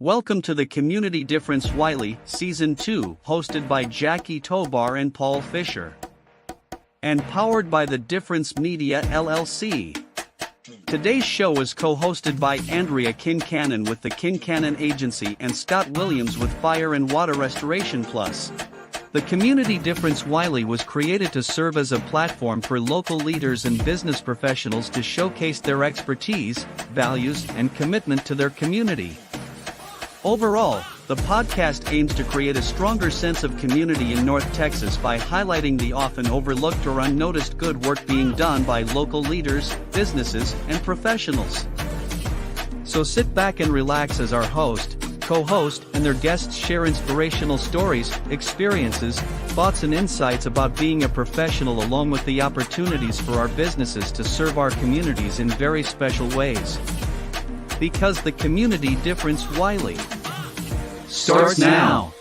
Welcome to the Community Difference Wylie, Season 2, hosted by Jacki Tobar and Paul Fisher. And powered by the Difference Media LLC. Today's show is co-hosted by Andrea Kincanon with the Kincanon Agency and Scott Williams with Fire and Water Restoration Plus. The Community Difference Wylie was created to serve as a platform for local leaders and business professionals to showcase their expertise, values, and commitment to their community. Overall, the podcast aims to create a stronger sense of community in North Texas by highlighting the often overlooked or unnoticed good work being done by local leaders, businesses, and professionals. So sit back and relax as our host, co-host, and their guests share inspirational stories, experiences, thoughts, and insights about being a professional, along with the opportunities for our businesses to serve our communities in very special ways. Because the Community Difference Wylie starts now.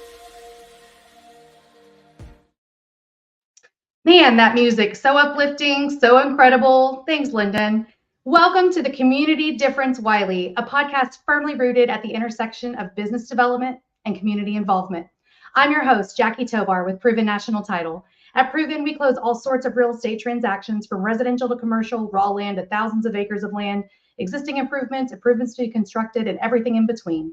Man, that music, so uplifting, so incredible. Thanks, Lyndon. Welcome to the Community Difference Wylie, a podcast firmly rooted at the intersection of business development and community involvement. I'm your host, Jacki Tobar with Proven National Title. At Proven, we close all sorts of real estate transactions from residential to commercial, raw land to thousands of acres of land, existing improvements to be constructed, and everything in between.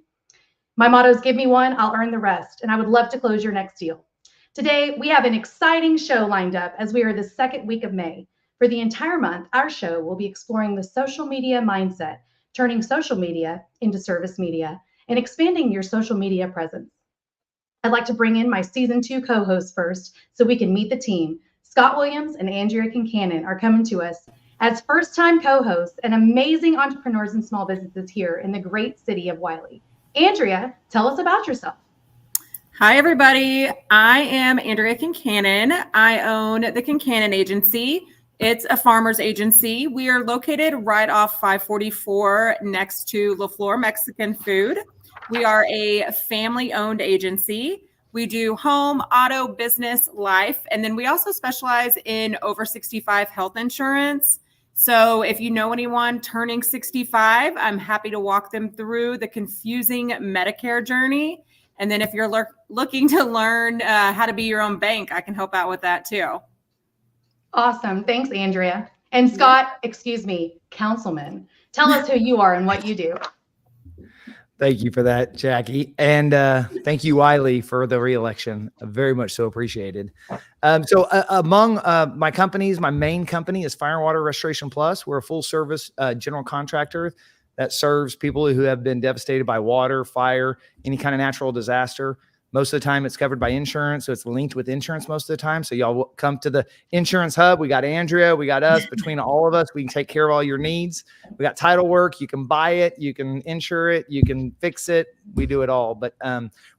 My motto is give me one, I'll earn the rest, and I would love to close your next deal. Today, we have an exciting show lined up as we are the second week of May. For the entire month, our show will be exploring the social media mindset, turning social media into service media, and expanding your social media presence. I'd like to bring in my Season 2 co-hosts first so we can meet the team. Scott Williams and Andrea Kincanon are coming to us as first-time co-hosts and amazing entrepreneurs and small businesses here in the great city of Wylie. Andrea, tell us about yourself. Hi, everybody. I am Andrea Kincanon. I own the Kincanon Agency. It's a farmer's agency. We are located right off 544 next to LaFleur Mexican Food. We are a family-owned agency. We do home, auto, business, life, and then we also specialize in over 65 health insurance. So if you know anyone turning 65, I'm happy to walk them through the confusing Medicare journey. And then if you're looking to learn how to be your own bank, I can help out with that too. Awesome. Thanks, Andrea. And Scott, Councilman, tell us who you are and what you do. Thank you for that, Jacki. And thank you, Wylie, for the re-election. Very much so appreciated. Among my companies, my main company is Fire and Water Restoration Plus. We're a full service general contractor that serves people who have been devastated by water, fire, any kind of natural disaster. Most of the time it's covered by insurance, so it's linked with insurance most of the time. So y'all come to the insurance hub. We got Andrea, we got us. Between all of us, we can take care of all your needs. We got title work. You can buy it, you can insure it, you can fix it. We do it all. But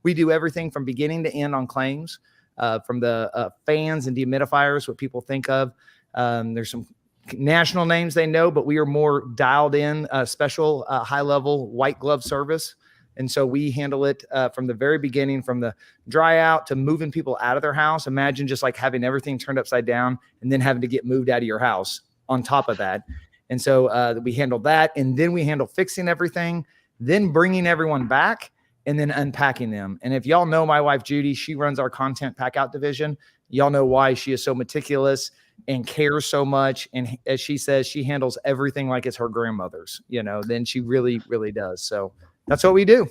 we do everything from beginning to end on claims, from the fans and dehumidifiers, what people think of. There's some national names they know, but we are more dialed in, special high-level white glove service. And so we handle it from the very beginning, from the dry out to moving people out of their house. Imagine just like having everything turned upside down and then having to get moved out of your house on top of that. And so we handle that. And then we handle fixing everything, then bringing everyone back and then unpacking them. And if y'all know my wife, Judy, she runs our content pack out division. Y'all know why she is so meticulous and cares so much. And as she says, she handles everything like it's her grandmother's, then she really, really does. So that's what we do.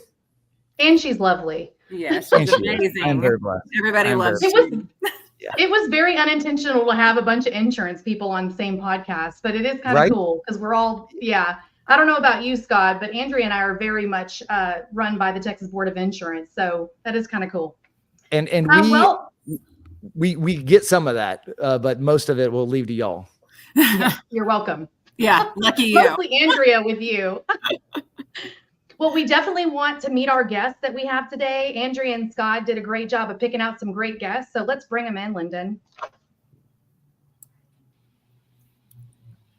And she's lovely. Yeah, she's amazing. I'm very blessed. Everybody loves it. You. It was very unintentional to have a bunch of insurance people on the same podcast, but it is kind of cool because we're all, I don't know about you, Scott, but Andrea and I are very much run by the Texas Board of Insurance. So that is kind of cool. And we get some of that, but most of it we'll leave to y'all. You're welcome. Yeah, lucky you. Mostly Andrea with you. Well, we definitely want to meet our guests that we have today. Andrea and Scott did a great job of picking out some great guests. So let's bring them in, Lyndon.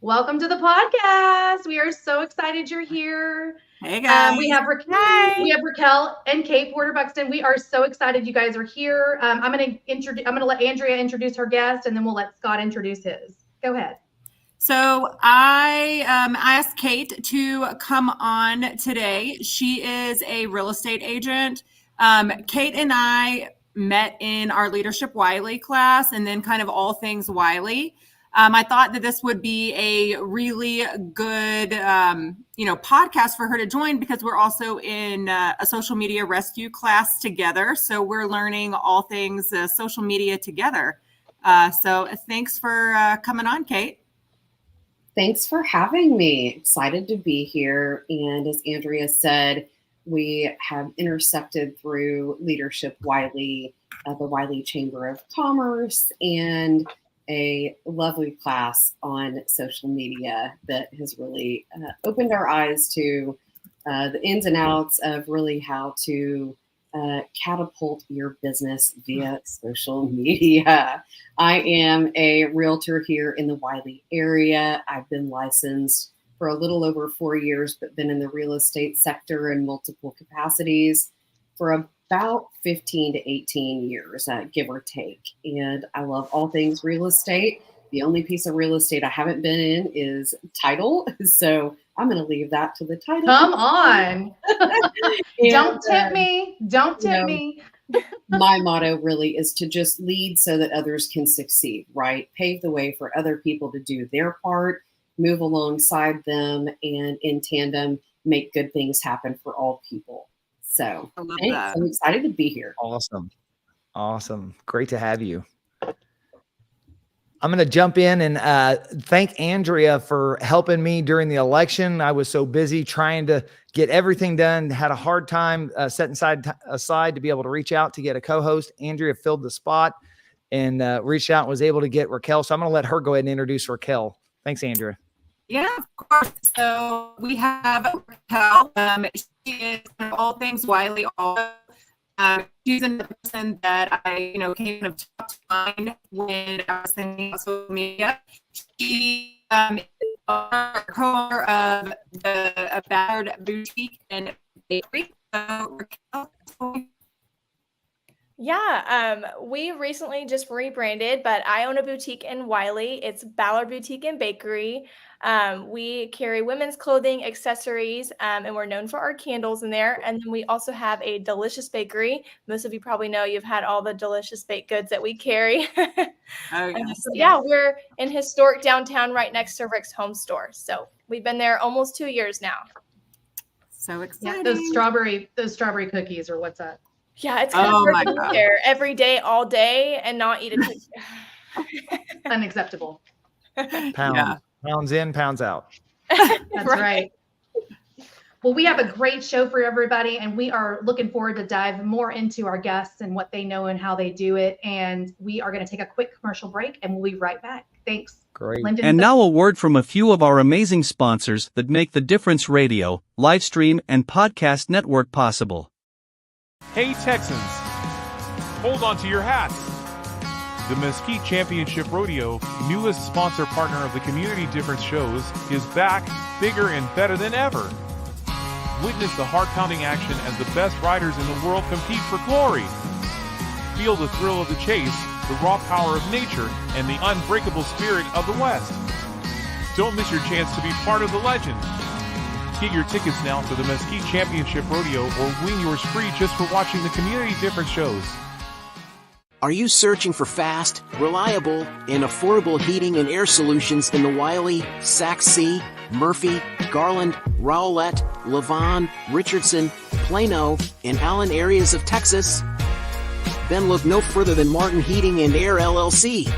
Welcome to the podcast. We are so excited you're here. Hey guys. We have Raquel and Kate Porter Buxton. We are so excited you guys are here. I'm going to let Andrea introduce her guest, and then we'll let Scott introduce his. Go ahead. So I asked Kate to come on today. She is a real estate agent. Kate and I met in our Leadership Wylie class, and then kind of all things Wylie. I thought that this would be a really good, podcast for her to join, because we're also in a social media rescue class together. So we're learning all things social media together. So thanks for coming on, Kate. Thanks for having me. Excited to be here. And as Andrea said, we have intersected through Leadership Wylie, the Wylie Chamber of Commerce, and a lovely class on social media that has really opened our eyes to the ins and outs of really how to catapult your business via social media. I am a realtor here in the Wylie area. I've been licensed for a little over 4 years, but been in the real estate sector in multiple capacities for about 15 to 18 years, give or take. And I love all things real estate. The only piece of real estate I haven't been in is title. So I'm going to leave that to the title. Come on. Don't tempt me. Don't tempt me. My motto really is to just lead so that others can succeed, right? Pave the way for other people to do their part, move alongside them, and in tandem, make good things happen for all people. So thanks. I'm excited to be here. Awesome. Great to have you. I'm going to jump in and thank Andrea for helping me during the election. I was so busy trying to get everything done, had a hard time setting aside to be able to reach out to get a co-host. Andrea filled the spot and reached out and was able to get Raquel. So I'm going to let her go ahead and introduce Raquel. Thanks, Andrea. Yeah, of course. So we have Raquel. She is all things Wylie. She's another person that I, kind of top to mind when I was thinking about social media. She is co-owner of the Ballard Boutique and Bakery. So Raquel. Yeah, we recently just rebranded, but I own a boutique in Wylie. It's Ballard Boutique and Bakery. We carry women's clothing, accessories, and we're known for our candles in there. And then we also have a delicious bakery. Most of you probably know you've had all the delicious baked goods that we carry. Oh, yes. So, yeah, we're in historic downtown right next to Rick's Home Store. So we've been there almost 2 years now. So exciting. Yeah, those strawberry cookies, or what's that? Yeah, it's kind of hard to be there every day, all day, and not eat a cookie. Unacceptable. Pounds in, pounds out. That's right. Well, we have a great show for everybody, and we are looking forward to dive more into our guests and what they know and how they do it. And we are going to take a quick commercial break, and we'll be right back. Thanks. Great. Lyndon, and now a word from a few of our amazing sponsors that make the Difference Radio, live stream, and podcast network possible. Hey Texans, hold on to your hats. The Mesquite Championship Rodeo, newest sponsor partner of the Community Difference shows, is back, bigger and better than ever. Witness the heart-pounding action as the best riders in the world compete for glory. Feel the thrill of the chase, the raw power of nature, and the unbreakable spirit of the West. Don't miss your chance to be part of the legend. Get your tickets now for the Mesquite Championship Rodeo or win yours free just for watching the Community Difference shows. Are you searching for fast, reliable, and affordable heating and air solutions in the Wylie, Sac C, Murphy, Garland, Rowlett, Lavon, Richardson, Plano, and Allen areas of Texas? Then look no further than Martin Heating and Air LLC.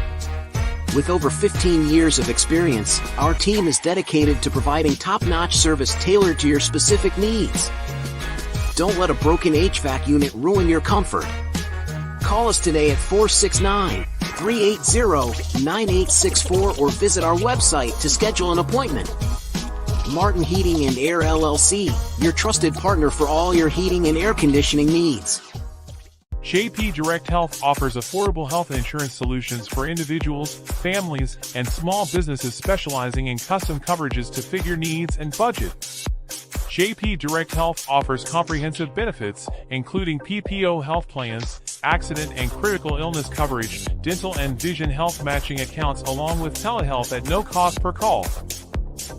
With over 15 years of experience, our team is dedicated to providing top-notch service tailored to your specific needs. Don't let a broken HVAC unit ruin your comfort. Call us today at 469-380-9864 or visit our website to schedule an appointment. Martin Heating and Air LLC, your trusted partner for all your heating and air conditioning needs. JP Direct Health offers affordable health insurance solutions for individuals, families, and small businesses specializing in custom coverages to fit your needs and budget. JP Direct Health offers comprehensive benefits, including PPO health plans, accident and critical illness coverage, dental and vision health matching accounts, along with telehealth at no cost per call.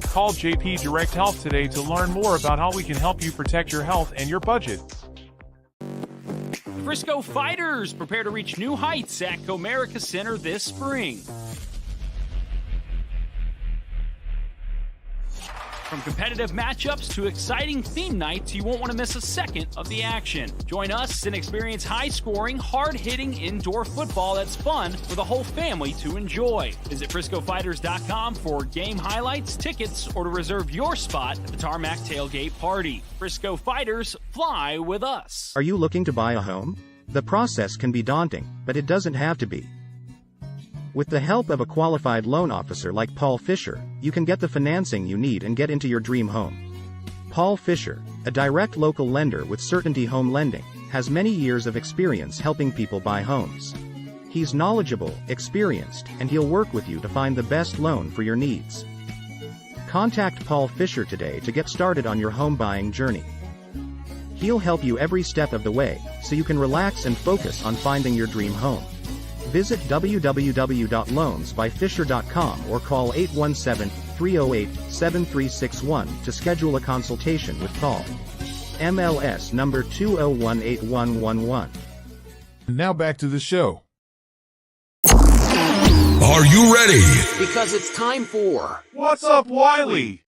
Call JP Direct Health today to learn more about how we can help you protect your health and your budget. Frisco Fighters prepare to reach new heights at Comerica Center this spring. From competitive matchups to exciting theme nights, you won't want to miss a second of the action. Join us and experience high-scoring, hard-hitting indoor football that's fun for the whole family to enjoy. Visit FriscoFighters.com for game highlights, tickets, or to reserve your spot at the Tarmac Tailgate Party. Frisco Fighters, fly with us. Are you looking to buy a home? The process can be daunting, but it doesn't have to be. With the help of a qualified loan officer like Paul Fisher, you can get the financing you need and get into your dream home. Paul Fisher, a direct local lender with Certainty Home Lending, has many years of experience helping people buy homes. He's knowledgeable, experienced, and he'll work with you to find the best loan for your needs. Contact Paul Fisher today to get started on your home buying journey. He'll help you every step of the way, so you can relax and focus on finding your dream home. Visit www.loansbyfisher.com or call 817-308-7361 to schedule a consultation with Paul. MLS number 2018111. Now back to the show. Are you ready? Because it's time for What's Up, Wylie?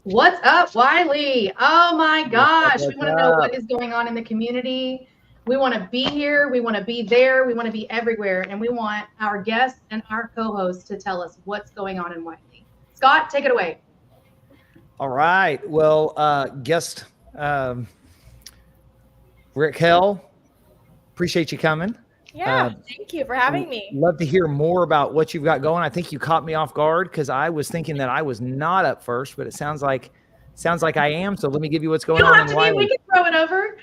What's up, Wylie? Oh my gosh, we What's want to know up? what is going on in the community. We want to be here, we want to be there, we want to be everywhere, and we want our guests and our co-hosts to tell us what's going on in Wylie. Scott, take it away. All right. Well, guest Raquel, appreciate you coming. Yeah, thank you for having me. Love to hear more about what you've got going. I think you caught me off guard because I was thinking that I was not up first, but it sounds like I am. So let me give you what's going on in Wylie. We can throw it over.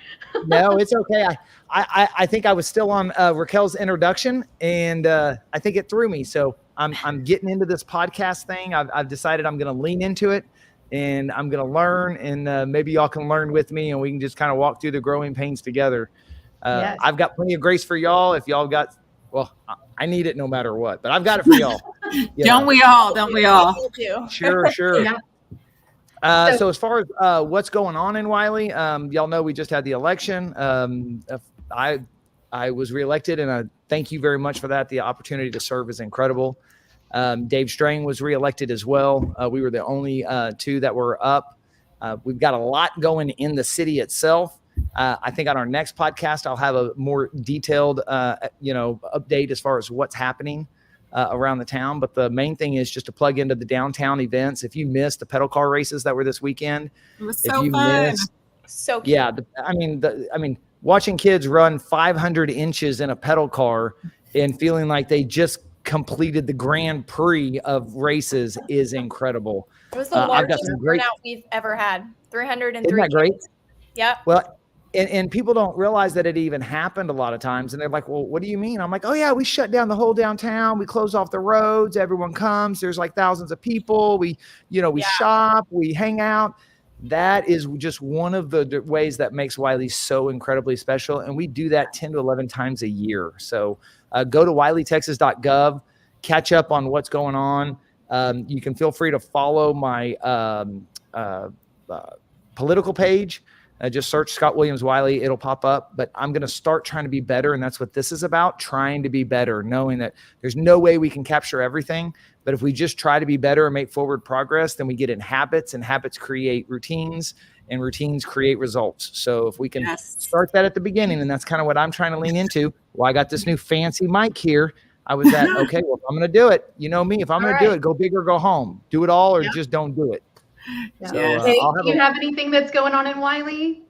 No, it's okay. I think I was still on Raquel's introduction, and I think it threw me. So I'm getting into this podcast thing. I've decided I'm going to lean into it, and I'm going to learn, and maybe y'all can learn with me, and we can just kind of walk through the growing pains together. Yes. I've got plenty of grace for y'all. If y'all got, well, I need it no matter what, but I've got it for y'all. Yeah. Don't we all? Don't we all? Sure. Yeah. So as far as what's going on in Wylie, y'all know we just had the election. I was reelected, and I thank you very much for that. The opportunity to serve is incredible. Dave Strang was reelected as well. We were the only two that were up. We've got a lot going in the city itself. I think on our next podcast, I'll have a more detailed, update as far as what's happening around the town. But the main thing is just to plug into the downtown events. If you missed the pedal car races that were this weekend, It was so fun. So cute. yeah, watching kids run 500 inches in a pedal car and feeling like they just completed the Grand Prix of races is incredible. It was the largest turnout we've ever had. 303. Isn't that great? Yep. Well, and people don't realize that it even happened a lot of times. And they're like, well, what do you mean? I'm like, oh, yeah, we shut down the whole downtown. We close off the roads. Everyone comes. There's like thousands of people. We shop. We hang out. That is just one of the ways that makes Wylie so incredibly special. And we do that 10 to 11 times a year. So go to wylietexas.gov, catch up on what's going on. You can feel free to follow my political page. Just search Scott Williams Wylie. It'll pop up. But I'm going to start trying to be better. And that's what this is about, trying to be better, knowing that there's no way we can capture everything. But if we just try to be better and make forward progress, then we get in habits, and habits create routines, and routines create results. So if we can start that at the beginning, and that's kind of what I'm trying to lean into. Well, I got this new fancy mic here. I was at, okay, well, if I'm going to do it, you know me, if I'm going to do it, go big or go home. Do it all or just don't do it. Yeah. So, Hey, do you have anything that's going on in Wylie?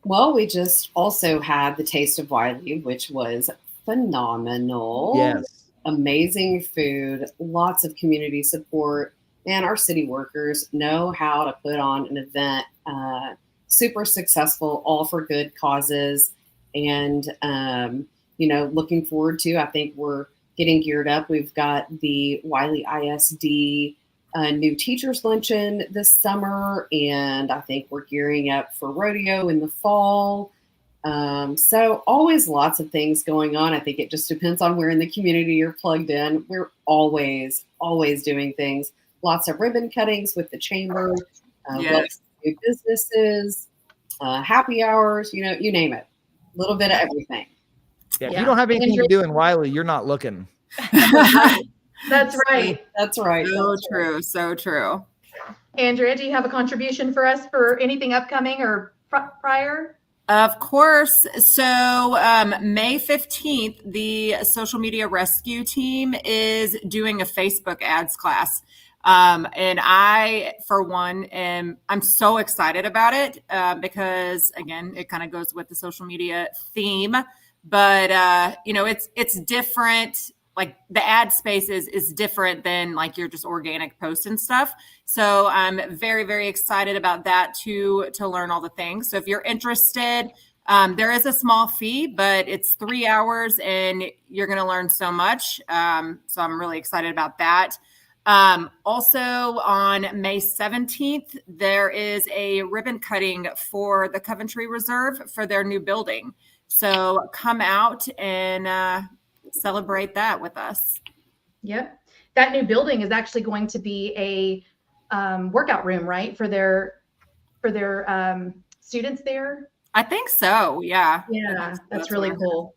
Well, we just also had the Taste of Wylie, which was phenomenal. Yes. Amazing food, lots of community support, and our city workers know how to put on an event. Super successful, all for good causes. And, looking forward to, I think we're getting geared up. We've got the Wylie ISD a new teachers luncheon this summer, and I think we're gearing up for rodeo in the fall. So always lots of things going on. I think it just depends on where in the community you're plugged in. We're always doing things. Lots of ribbon cuttings with the chamber, new businesses, happy hours, you name it. A little bit of everything. Yeah, if you don't have anything to do in Wylie, you're not looking. That's right. That's right. So true. So true. Andrea, do you have a contribution for us for anything upcoming or prior? Of course. So May 15th, the social media rescue team is doing a Facebook ads class. And I, for one, I'm so excited about it because, again, it kind of goes with the social media theme. But, it's different. Like the ad space is different than like your just organic posts and stuff. So I'm very, very excited about that to learn all the things. So if you're interested, there is a small fee, but it's 3 hours and you're going to learn so much. So I'm really excited about that. Also on May 17th, there is a ribbon cutting for the Coventry Reserve for their new building. So come out and celebrate that with us. Yep. That new building is actually going to be a workout room, right? For their students there. I think so. Yeah. Yeah. That's really cool.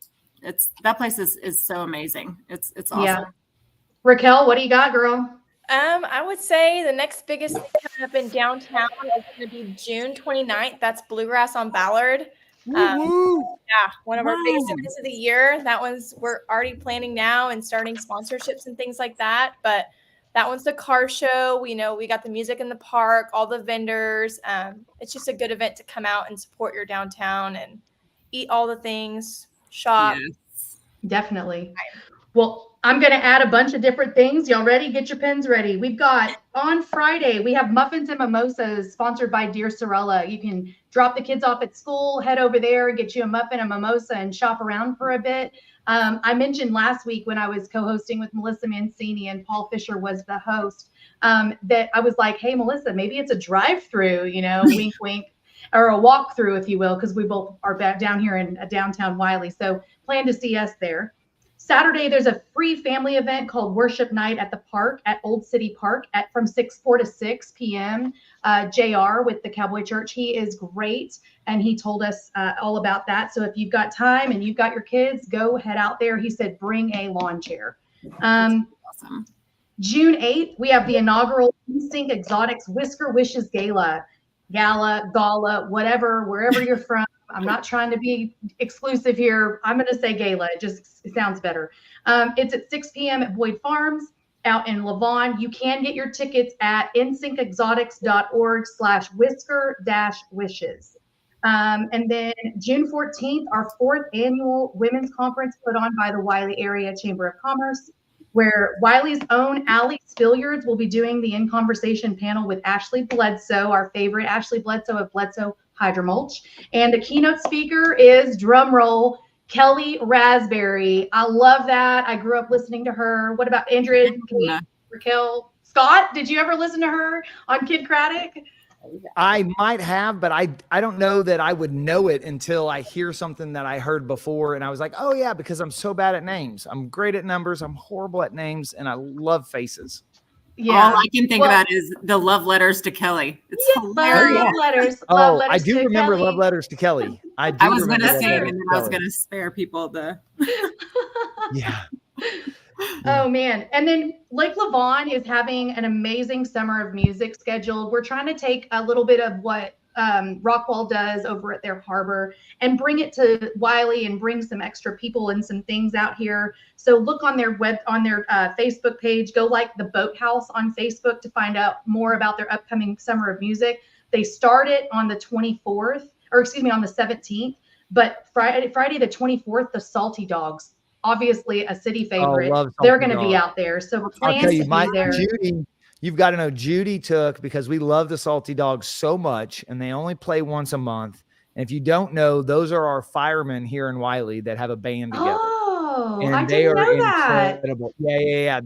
That place is so amazing. It's awesome. Yeah. Raquel, what do you got, girl? I would say the next biggest thing coming up in downtown is going to be June 29th. That's Bluegrass on Ballard. One of our biggest events of the year. That we're already planning now and starting sponsorships and things like that. But that one's the car show. We got the music in the park, all the vendors. It's just a good event to come out and support your downtown and eat all the things, shop. Yes, definitely. Well, I'm going to add a bunch of different things. Y'all ready? Get your pens ready. We've got on Friday, we have muffins and mimosas sponsored by Dear Sorella. You can drop the kids off at school, head over there, get you a muffin, a mimosa, and shop around for a bit. I mentioned last week when I was co-hosting with Melissa Mancini and Paul Fisher was the host, that I was like, hey, Melissa, maybe it's a drive-through, wink, wink, or a walk-through, if you will, because we both are back down here in downtown Wylie. So plan to see us there. Saturday, there's a free family event called Worship Night at the park at Old City Park from 4 to 6 p.m. JR with the Cowboy Church. He is great, and he told us all about that. So if you've got time and you've got your kids, go head out there. He said bring a lawn chair. Awesome. June 8th, we have the inaugural NSYNC Exotics Whisker Wishes Gala, whatever, wherever you're from. I'm not trying to be exclusive here. I'm going to say gala. It sounds better. It's at 6 p.m. at Boyd Farms out in Lavon. You can get your tickets at nsyncexotics.org/whisker-wishes. And then June 14th, our 4th annual women's conference put on by the Wylie Area Chamber of Commerce, where Wylie's own Allie Spilliards will be doing the In Conversation panel with Ashley Bledsoe, our favorite Ashley Bledsoe of Bledsoe Hydromulch. And the keynote speaker is, drumroll, Kelly Raspberry. I love that. I grew up listening to her. What about Andrea, Raquel, Scott? Did you ever listen to her on Kid Craddock? I might have, but I don't know that I would know it until I hear something that I heard before. And I was like, oh yeah, because I'm so bad at names. I'm great at numbers. I'm horrible at names, and I love faces. Yeah. All I can think about is the love letters to Kelly. It's hilarious. Love letters. Oh, I do remember Love Letters to Kelly. I was going to say it, and then I was going to spare people the. Yeah. Oh man. And then Lake Lavon is having an amazing summer of music scheduled. We're trying to take a little bit of what Rockwall does over at their harbor and bring it to Wylie and bring some extra people and some things out here. So look on their Facebook page, go like the Boathouse on Facebook to find out more about their upcoming summer of music. They start it on the 24th, or excuse me, on the 17th, but Friday the 24th, the Salty Dogs, obviously a city favorite. They're going to be out there. So I'll tell you, be there. Judy, you've got to know Judy took, because we love the Salty Dogs so much, and they only play once a month. And if you don't know, those are our firemen here in Wylie that have a band together. Oh, I and they didn't are know that. incredible. Yeah.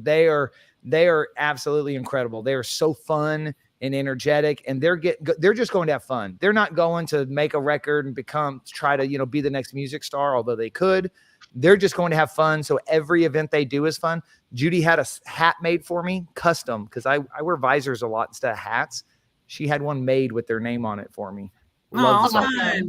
They are absolutely incredible. They are so fun and energetic, and they're just going to have fun. They're not going to make a record and try to be the next music star, although they could. They're just going to have fun. So every event they do is fun. Judy had a hat made for me, custom, because I wear visors a lot instead of hats. She had one made with their name on it for me. Love the stuff.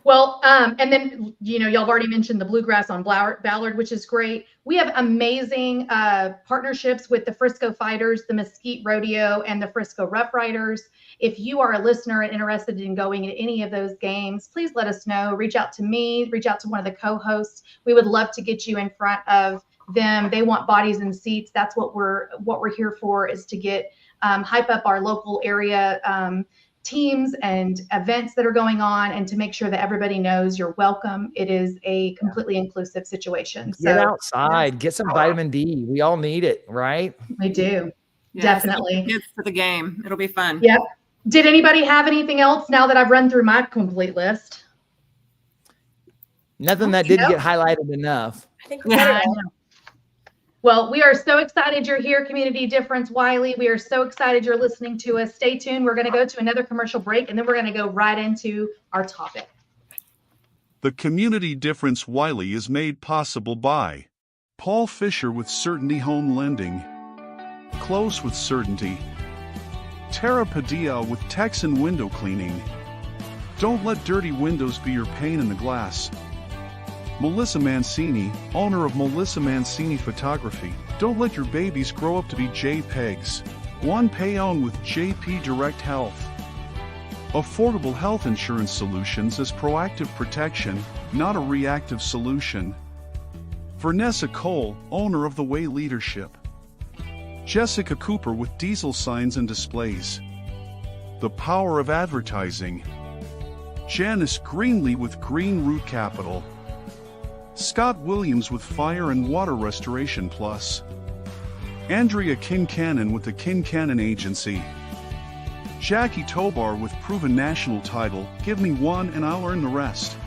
Well, and then, y'all have already mentioned the bluegrass on Ballard, which is great. We have amazing partnerships with the Frisco Fighters, the Mesquite Rodeo, and the Frisco Rough Riders. If you are a listener and interested in going to any of those games, please let us know. Reach out to me, reach out to one of the co-hosts. We would love to get you in front of them. They want bodies and seats. That's what we're here for, is to get hype up our local area teams and events that are going on, and to make sure that everybody knows you're welcome. It is a completely inclusive situation. Get outside, get some vitamin D. We all need it, right? We do. Yes, Definitely. Kids to the game. It'll be fun. Yep. Did anybody have anything else now that I've run through my complete list? Nothing that didn't get highlighted enough. I think Well, we are so excited you're here, Community Difference Wylie. We are so excited you're listening to us. Stay tuned. We're going to go to another commercial break, and then we're going to go right into our topic. The Community Difference Wylie is made possible by Paul Fisher with Certainty Home Lending, Close with Certainty, Tara Padilla with Texan Window Cleaning. Don't let dirty windows be your pane in the glass. Melissa Mancini, owner of Melissa Mancini Photography. Don't let your babies grow up to be JPEGs. One pay on with JP Direct Health. Affordable health insurance solutions is proactive protection, not a reactive solution. Vanessa Cole, owner of The Way Leadership. Jessica Cooper with Diesel Signs and Displays. The Power of Advertising. Janice Greenlee with Green Root Capital. Scott Williams with Fire and Water Restoration Plus. Andrea Kincanon with the Kincanon Agency. Jacki Tobar with proven national title, Give Me One and I'll Earn the Rest.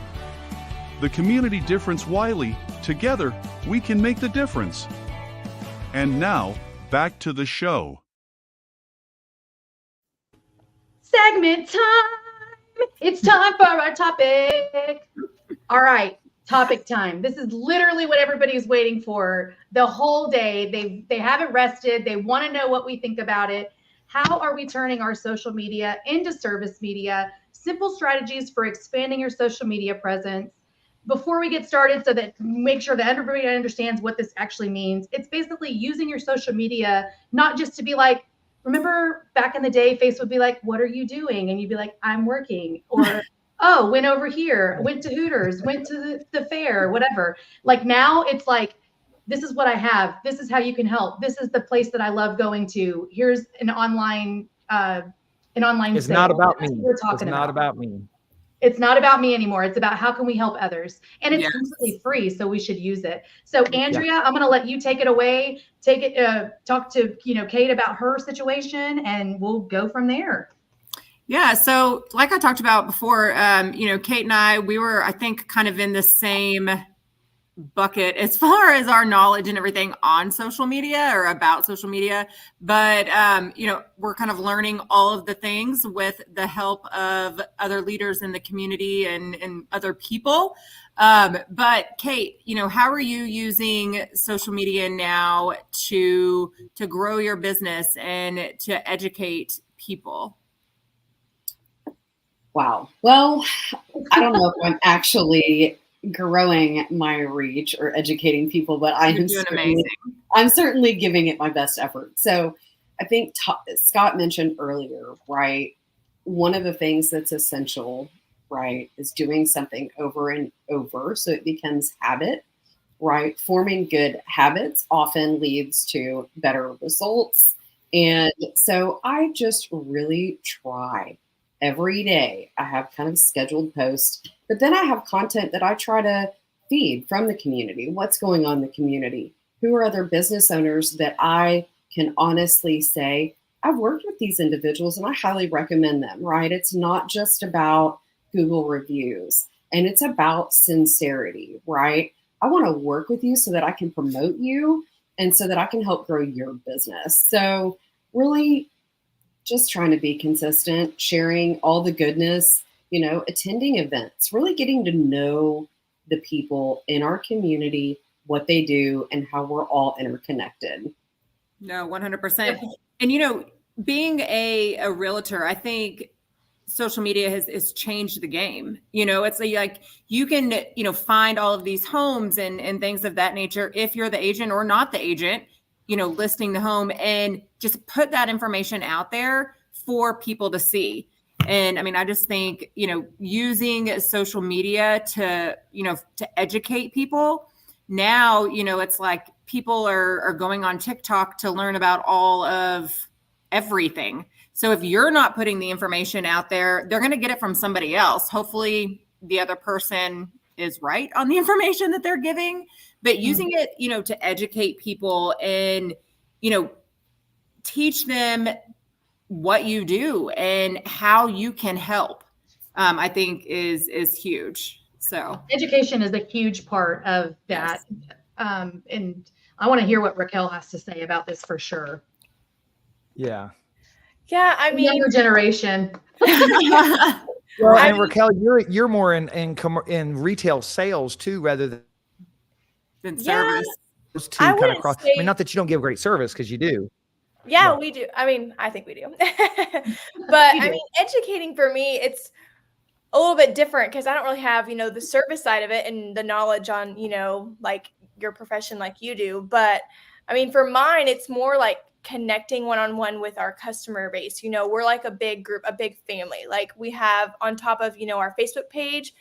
The Community Difference Wylie, together, we can make the difference. And now, back to the show. Segment time! It's time for our topic. All right. Topic time. This is literally what everybody's waiting for the whole day. They haven't rested. They want to know what we think about it. How are we turning our social media into service media? Simple strategies for expanding your social media presence. Before we get started, so that make sure that everybody understands what this actually means. It's basically using your social media, not just to be like, remember back in the day, Facebook would be like, what are you doing? And you'd be like, I'm working. Or oh, went over here, went to Hooters, went to the fair, whatever. Like now it's like, this is what I have. This is how you can help. This is the place that I love going to. Here's an online It's sale. not about me. We're talking It's not about me. It's not about me anymore. It's about how can we help others? And it's Yes. completely free, so we should use it. So Andrea, I'm going to let you take it away. Talk to Kate about her situation, and we'll go from there. Yeah. So like I talked about before, Kate and I, we were, I think, kind of in the same bucket as far as our knowledge and everything on social media or about social media. But, we're kind of learning all of the things with the help of other leaders in the community and other people. But Kate, how are you using social media now to grow your business and to educate people? Wow. Well, I don't know if I'm actually growing my reach or educating people, but I'm certainly giving it my best effort. So I think Scott mentioned earlier, right? One of the things that's essential, right, is doing something over and over so it becomes habit, right? Forming good habits often leads to better results. And so I just really try. Every day I have kind of scheduled posts, but then I have content that I try to feed from the community. What's going on in the community? Who are other business owners that I can honestly say, I've worked with these individuals and I highly recommend them, right? It's not just about Google reviews, and it's about sincerity, right? I want to work with you so that I can promote you and so that I can help grow your business. So really just trying to be consistent, sharing all the goodness, attending events, really getting to know the people in our community, what they do, and how we're all interconnected. No, 100%. And, being a realtor, I think social media has changed the game. It's like you can, find all of these homes and things of that nature if you're the agent or not the agent, listing the home, and just put that information out there for people to see. And I mean, I just think, using social media to educate people now, it's like people are going on TikTok to learn about all of everything. So if you're not putting the information out there, they're going to get it from somebody else. Hopefully the other person is right on the information that they're giving, but using it, to educate people and, teach them what you do and how you can help, I think is huge. So education is a huge part of that. Yes. And I want to hear what Raquel has to say about this for sure. Yeah. Yeah, I mean, younger generation. Well, and Raquel, you're more in retail sales too, rather than service. Those two kind of cross. I mean, not that you don't give great service, because you do. Yeah, we do. I mean, I think we do. But I mean, educating for me, it's a little bit different because I don't really have, the service side of it and the knowledge on, like your profession like you do. But I mean, for mine, it's more like connecting one-on-one with our customer base. We're like a big group, a big family. Like we have on top of, our Facebook page,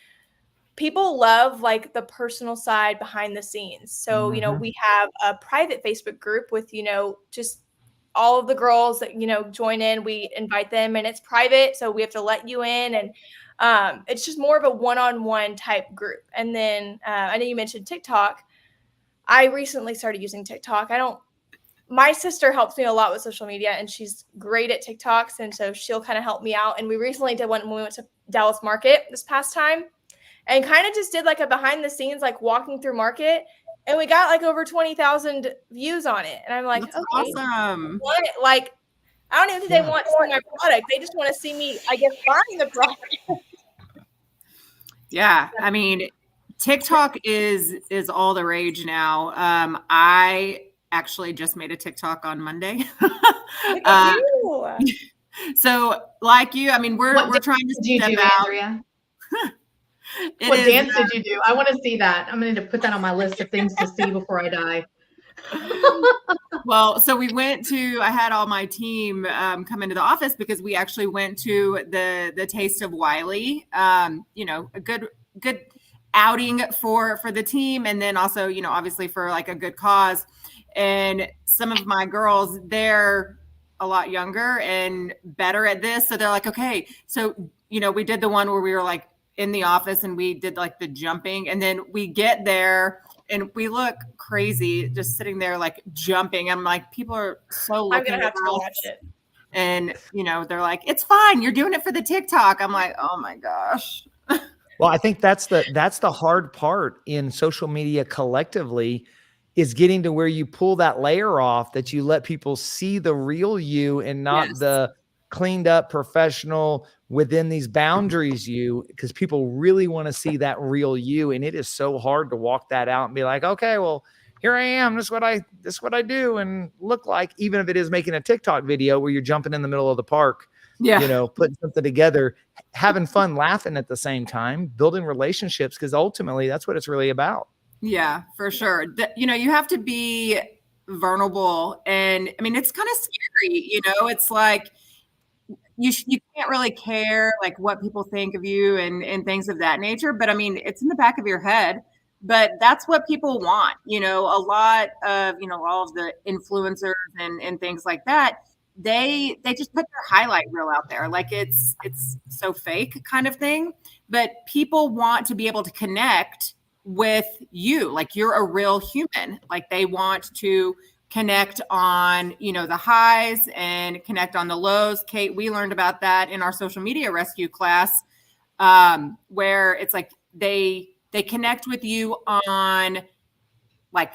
people love like the personal side behind the scenes. So, we have a private Facebook group with, just all of the girls that, join in. We invite them and it's private. So we have to let you in, and it's just more of a one-on-one type group. And then I know you mentioned TikTok. I recently started using TikTok. My sister helps me a lot with social media, and she's great at TikToks. And so she'll kind of help me out. And we recently did one when we went to Dallas Market this past time, and kind of just did like a behind the scenes, like walking through market. And we got like over 20,000 views on it. And I'm like, that's awesome. What? Like, I don't even think they want to see my product. They just want to see me, I guess, buying the product. Yeah. I mean, TikTok is all the rage now. I actually just made a TikTok on Monday. So like you, I mean, we're trying to step out. Andrea? What dance did you do? I want to see that. I'm going to put that on my list of things to see before I die. Well, so I had all my team come into the office because we actually went to the Taste of Wylie, a good outing for the team. And then also, obviously for like a good cause. And some of my girls, they're a lot younger and better at this. So they're like, okay, so, we did the one where we were like in the office and we did like the jumping, and then we get there and we look crazy just sitting there like jumping. I'm like, people are so looking I'm gonna have to watch it. And they're like, it's fine, you're doing it for the TikTok. I'm like, oh my gosh. Well, I think that's the hard part in social media collectively, is getting to where you pull that layer off, that you let people see the real you and not the cleaned up professional within these boundaries because people really want to see that real you. And it is so hard to walk that out and be like, okay, well, here I am. This is what I do and look like, even if it is making a TikTok video where you're jumping in the middle of the park, putting something together, having fun, laughing at the same time, building relationships, because ultimately that's what it's really about. Yeah, for sure. You have to be vulnerable, and I mean, it's kind of scary, it's like, you can't really care like what people think of you and things of that nature. But I mean, it's in the back of your head, but that's what people want. A lot of, all of the influencers and things like that, they just put their highlight reel out there. Like it's so fake kind of thing, but people want to be able to connect with you. Like you're a real human. Like they want to connect on, the highs and connect on the lows. Kate, we learned about that in our social media rescue class, where it's like they they connect with you on like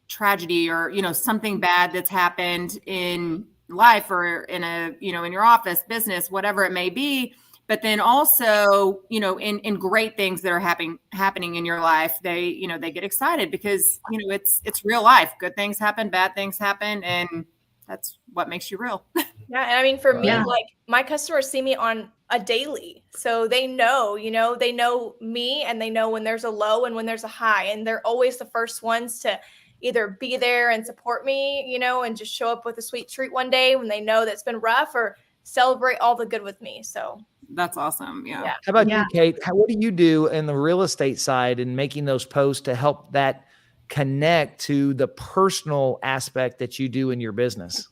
tragedy or, something bad that's happened in life or in in your office, business, whatever it may be. But then also, in great things that are happening in your life, they get excited because, it's real life. Good things happen, bad things happen. And that's what makes you real. Yeah. And I mean, for me, Yeah. like my customers see me on a daily. So they know, they know me and they know when there's a low and when there's a high. And they're always the first ones to either be there and support me, and just show up with a sweet treat one day when they know that's been rough, or celebrate all the good with me. So that's awesome. Yeah. How about Yeah. you, Kate? What do you do in the real estate side and making those posts to help that connect to the personal aspect that you do in your business?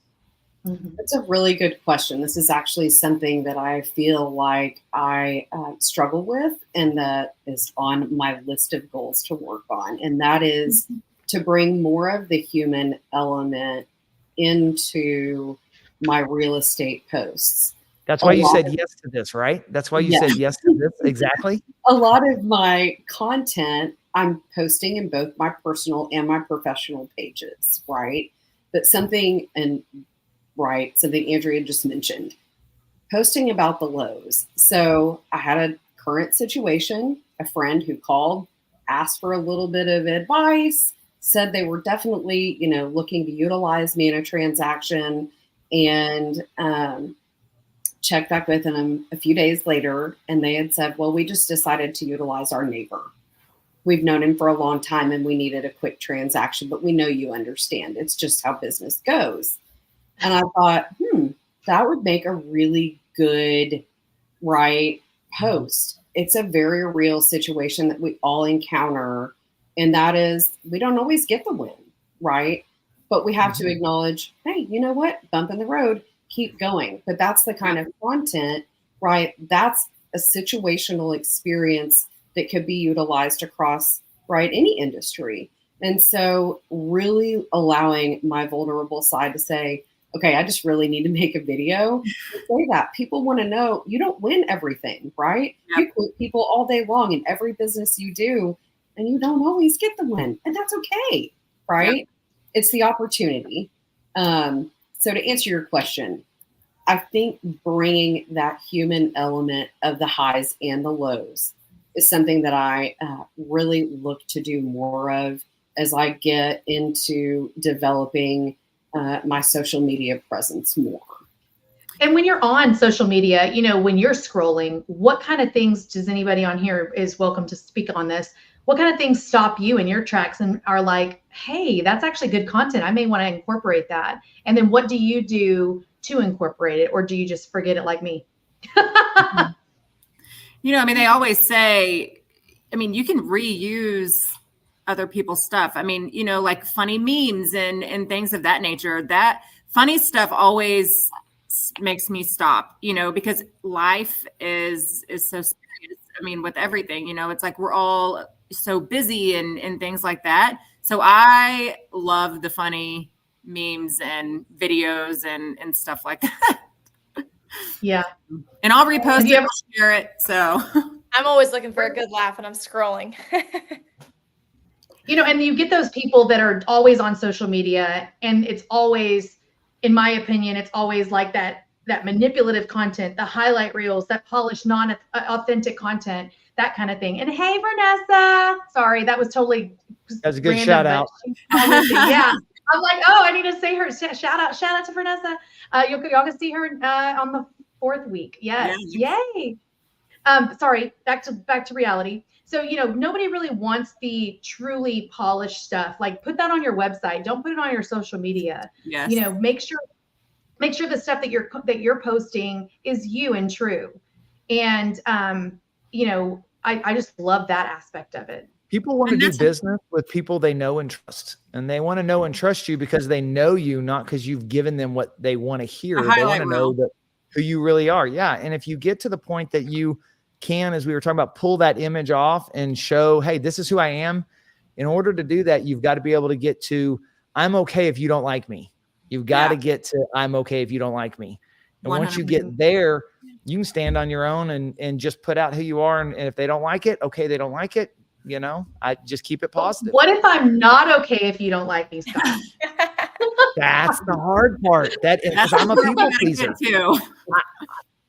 That's a really good question. This is actually something that I feel like I struggle with, and that is on my list of goals to work on. And that is to bring more of the human element into my real estate posts. That's why you said yes to this, right? That's why you said yes to this. Exactly. A lot of my content I'm posting in both my personal and my professional pages, right? But something Andrea just mentioned, posting about the lows. So I had a current situation, a friend who called, asked for a little bit of advice, said they were definitely, looking to utilize me in a transaction, and checked back with them a few days later, and they had said, well, we just decided to utilize our neighbor. We've known him for a long time and we needed a quick transaction, but we know you understand. It's just how business goes. And I thought, that would make a really good, post. It's a very real situation that we all encounter. And that is, we don't always get the win, right? But we have to acknowledge, hey, you know what? Bump in the road, keep going. But that's the kind of content, right? That's a situational experience that could be utilized across, any industry. And so really allowing my vulnerable side to say, okay, I just really need to make a video. Say that. People want to know you don't win everything, right? Yep. You quote people all day long in every business you do, and you don't always get the win. And that's okay, right? Yep. It's the opportunity. So to answer your question, I think bringing that human element of the highs and the lows is something that I really look to do more of as I get into developing my social media presence more. And when you're on social media, when you're scrolling, what kind of things does anybody on here is welcome to speak on this? What kind of things stop you in your tracks and are like, hey, that's actually good content. I may want to incorporate that. And then what do you do to incorporate it? Or do you just forget it like me? They always say, you can reuse other people's stuff. Like funny memes and things of that nature. That funny stuff always makes me stop, because life is so serious. With everything, it's like we're all so busy and things like that. So I love the funny memes and videos and stuff like that. Yeah. And I'll repost it and share it. So I'm always looking for a good laugh when I'm scrolling. And you get those people that are always on social media, and it's always, in my opinion, it's always like that manipulative content, the highlight reels, that polished, non-authentic content, that kind of thing. And hey, Vanessa, sorry, that was totally that's a good random, shout out. Yeah, I'm like, oh, I need to say her shout out to Vanessa. Y'all can see her on the 4th week. Yes, yay. Sorry, back to reality. So, nobody really wants the truly polished stuff. Like, put that on your website. Don't put it on your social media. Yes. Make sure the stuff that you're posting is you and true. And, I just love that aspect of it. People want to do business with people they know and trust. And they want to know and trust you because they know you, not because you've given them what they want to hear. They want to know who you really are. Yeah. And if you get to the point that you can, as we were talking about, pull that image off and show, hey, this is who I am. In order to do that, you've got to be able to get to, I'm okay if you don't like me. You've got to get to, I'm okay if you don't like me. And 100%. Once you get there, you can stand on your own and just put out who you are. And if they don't like it, okay, they don't like it. you know, I just keep it positive. What if I'm not okay if you don't like me, Scott? That's the hard part. Because I'm a people pleaser too.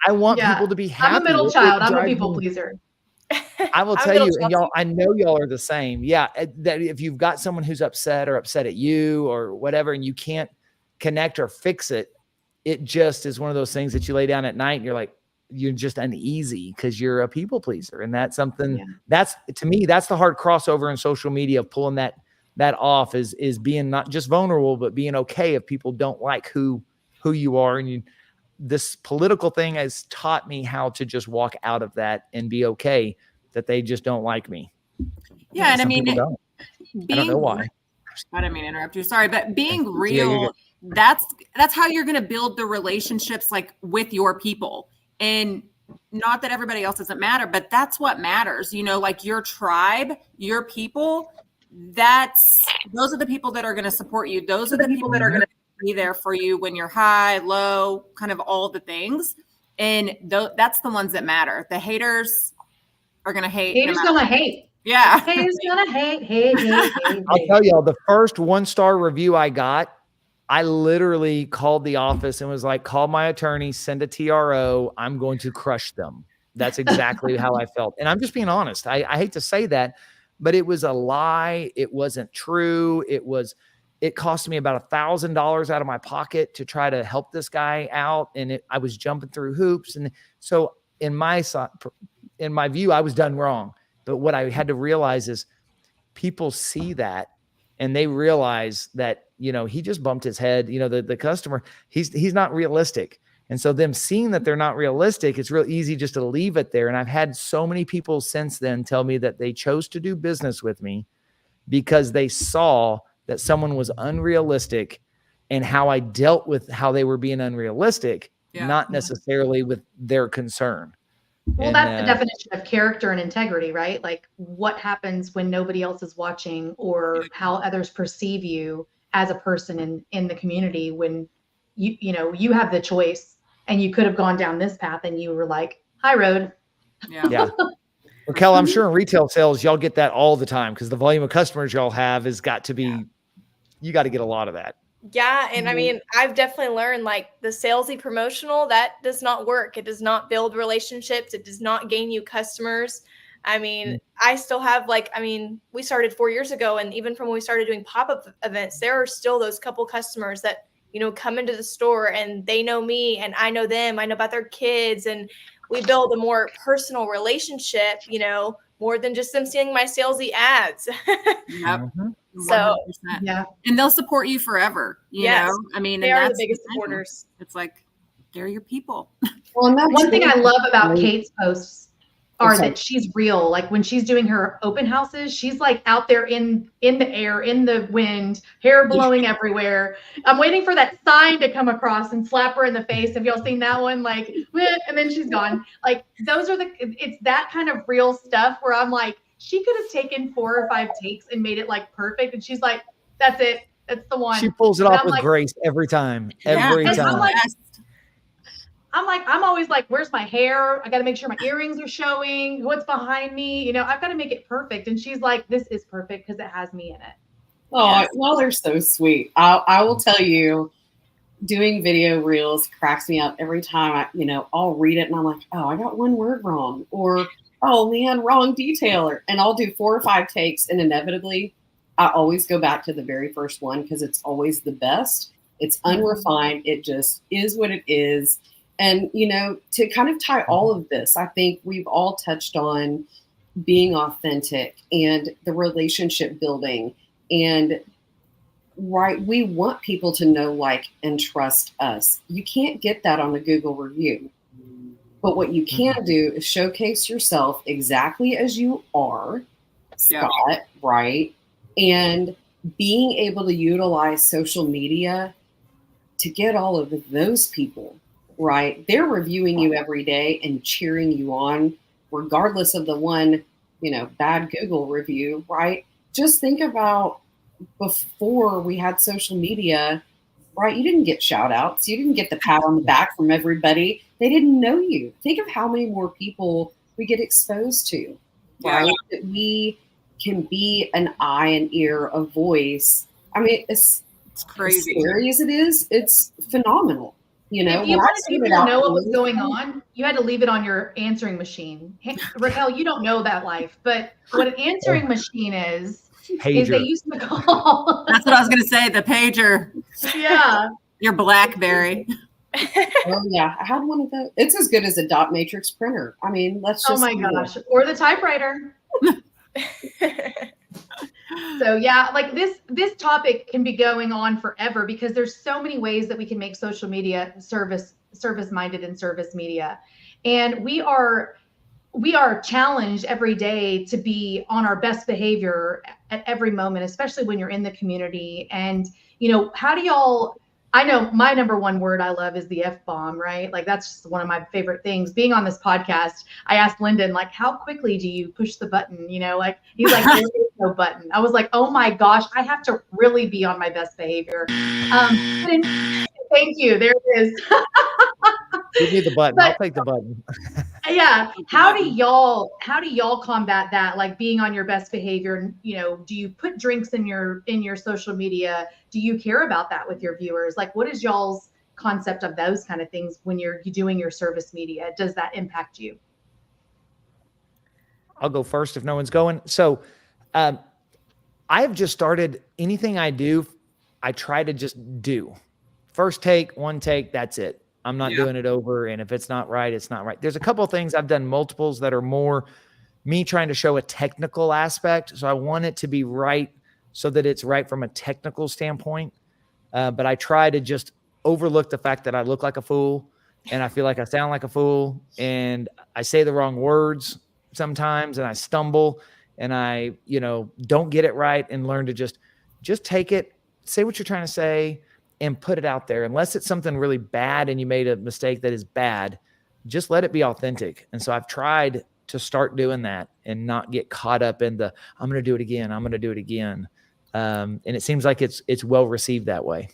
I want people to be happy. I'm a middle child. I'm a people pleaser. I will tell you, and y'all, I know y'all are the same. Yeah. That if you've got someone who's upset or upset at you or whatever, and you can't connect or fix it, it just is one of those things that you lay down at night and you're like, you're just uneasy because you're a people pleaser. And that's something that's, to me, that's the hard crossover in social media of pulling that off is being not just vulnerable, but being okay if people don't like who you are. And this political thing has taught me how to just walk out of that and be okay that they just don't like me. Yeah. And I mean, I don't know why. I didn't mean to interrupt you. Sorry, but being real, that's how you're going to build the relationships like with your people. And not that everybody else doesn't matter, but that's what matters. You know, like your tribe, your people, those are the people that are going to support you. Those are the people that are going to be there for you when you're high, low, kind of all the things. And that's the ones that matter. The haters are going to hate. Haters going to hate. Yeah. Haters going to hate. I'll tell y'all, the first 1-star review I got, I literally called the office and was like, call my attorney, send a TRO. I'm going to crush them. That's exactly how I felt. And I'm just being honest. I hate to say that, but it was a lie. It wasn't true. It cost me about $1,000 out of my pocket to try to help this guy out. And I was jumping through hoops. And so in my view, I was done wrong. But what I had to realize is people see that and they realize that, you know, he just bumped his head, you know, the customer, he's not realistic. And so them seeing that they're not realistic, it's real easy just to leave it there. And I've had so many people since then tell me that they chose to do business with me because they saw that someone was unrealistic and how I dealt with how they were being unrealistic, not necessarily with their concern. Well, that's the definition of character and integrity, right? Like what happens when nobody else is watching or how others perceive you as a person in the community when you have the choice and you could have gone down this path and you were like, high road. Yeah. Raquel, I'm sure in retail sales, y'all get that all the time because the volume of customers y'all have has got to be, you got to get a lot of that. Yeah. And I mean, I've definitely learned like the salesy promotional, that does not work. It does not build relationships. It does not gain you customers. I mean, I still have we started 4 years ago. And even from when we started doing pop-up events, there are still those couple customers that, you know, come into the store and they know me and I know them. I know about their kids. And we build a more personal relationship, you know, more than just them seeing my salesy ads. Yep. So 100%. Yeah, and they'll support you forever. You know, I mean, they are the biggest supporters. It's like they're your people. Well, and one thing I love about Kate's posts are that she's real. Like when she's doing her open houses, she's like out there in the air, in the wind, hair blowing everywhere. I'm waiting for that sign to come across and slap her in the face. Have y'all seen that one? Like, and then she's gone. Like it's that kind of real stuff where I'm like, she could have taken 4 or 5 takes and made it like perfect. And she's like, that's it. That's the one. She pulls it off with grace every time. Every time. I'm always like, where's my hair? I got to make sure my earrings are showing. What's behind me? You know, I've got to make it perfect. And she's like, this is perfect because it has me in it. Oh, well, they're so sweet. I will tell you, doing video reels cracks me up every time. I'll read it and I'm like, oh, I got one word wrong, or oh man, wrong detailer. And I'll do 4 or 5 takes, and inevitably, I always go back to the very first one because it's always the best. It's unrefined. It just is what it is. And, to kind of tie all of this, I think we've all touched on being authentic and the relationship building. And we want people to know, like, and trust us. You can't get that on a Google review. But what you can do is showcase yourself exactly as you are, Scott, right? And being able to utilize social media to get all of those people, right? They're reviewing you every day and cheering you on, regardless of the one, bad Google review, right? Just think about before we had social media, right? You didn't get shout outs. You didn't get the pat on the back from everybody. They didn't know you. Think of how many more people we get exposed to, right? That we can be an eye, an ear, a voice. I mean, it's crazy. As scary as it is, it's phenomenal. You know, if you when I wanted people started to out know what was doing going this, on, you had to leave it on your answering machine. Hey, Raquel, you don't know that life, but what an answering machine is they Pager. used to call. That's what I was going to say. The pager. Yeah. Your BlackBerry. oh yeah, I had one of those. It's as good as a dot matrix printer. I mean, let's just. Oh my gosh. Or the typewriter. So yeah, like this topic can be going on forever because there's so many ways that we can make social media service minded and service media. And we are challenged every day to be on our best behavior at every moment, especially when you're in the community. And, you know, how do y'all, I know my number one word I love is the F-bomb, right? Like that's just one of my favorite things. Being on this podcast, I asked Lyndon, like, how quickly do you push the button? You know, like he's like, there is no button. I was like, oh my gosh, I have to really be on my best behavior. Thank you. There it is. Give me the button. I'll take the button. Yeah. How do y'all combat that? Like being on your best behavior, you know, do you put drinks in your social media? Do you care about that with your viewers? Like what is y'all's concept of those kind of things when you're doing your service media? Does that impact you? I'll go first if no one's going. So I have just started anything I do, I try to just do. First take, one take, that's it. I'm not doing it over. And if it's not right, it's not right. There's a couple of things I've done multiples that are more me trying to show a technical aspect. So I want it to be right so that it's right from a technical standpoint. But I try to just overlook the fact that I look like a fool and I feel like I sound like a fool and I say the wrong words sometimes and I stumble and I, you know, don't get it right and learn to just take it, say what you're trying to say, and put it out there. Unless it's something really bad and you made a mistake that is bad, just let it be authentic. And so I've tried to start doing that and not get caught up in the, I'm going to do it again. I'm going to do it again. And it seems like it's well received that way.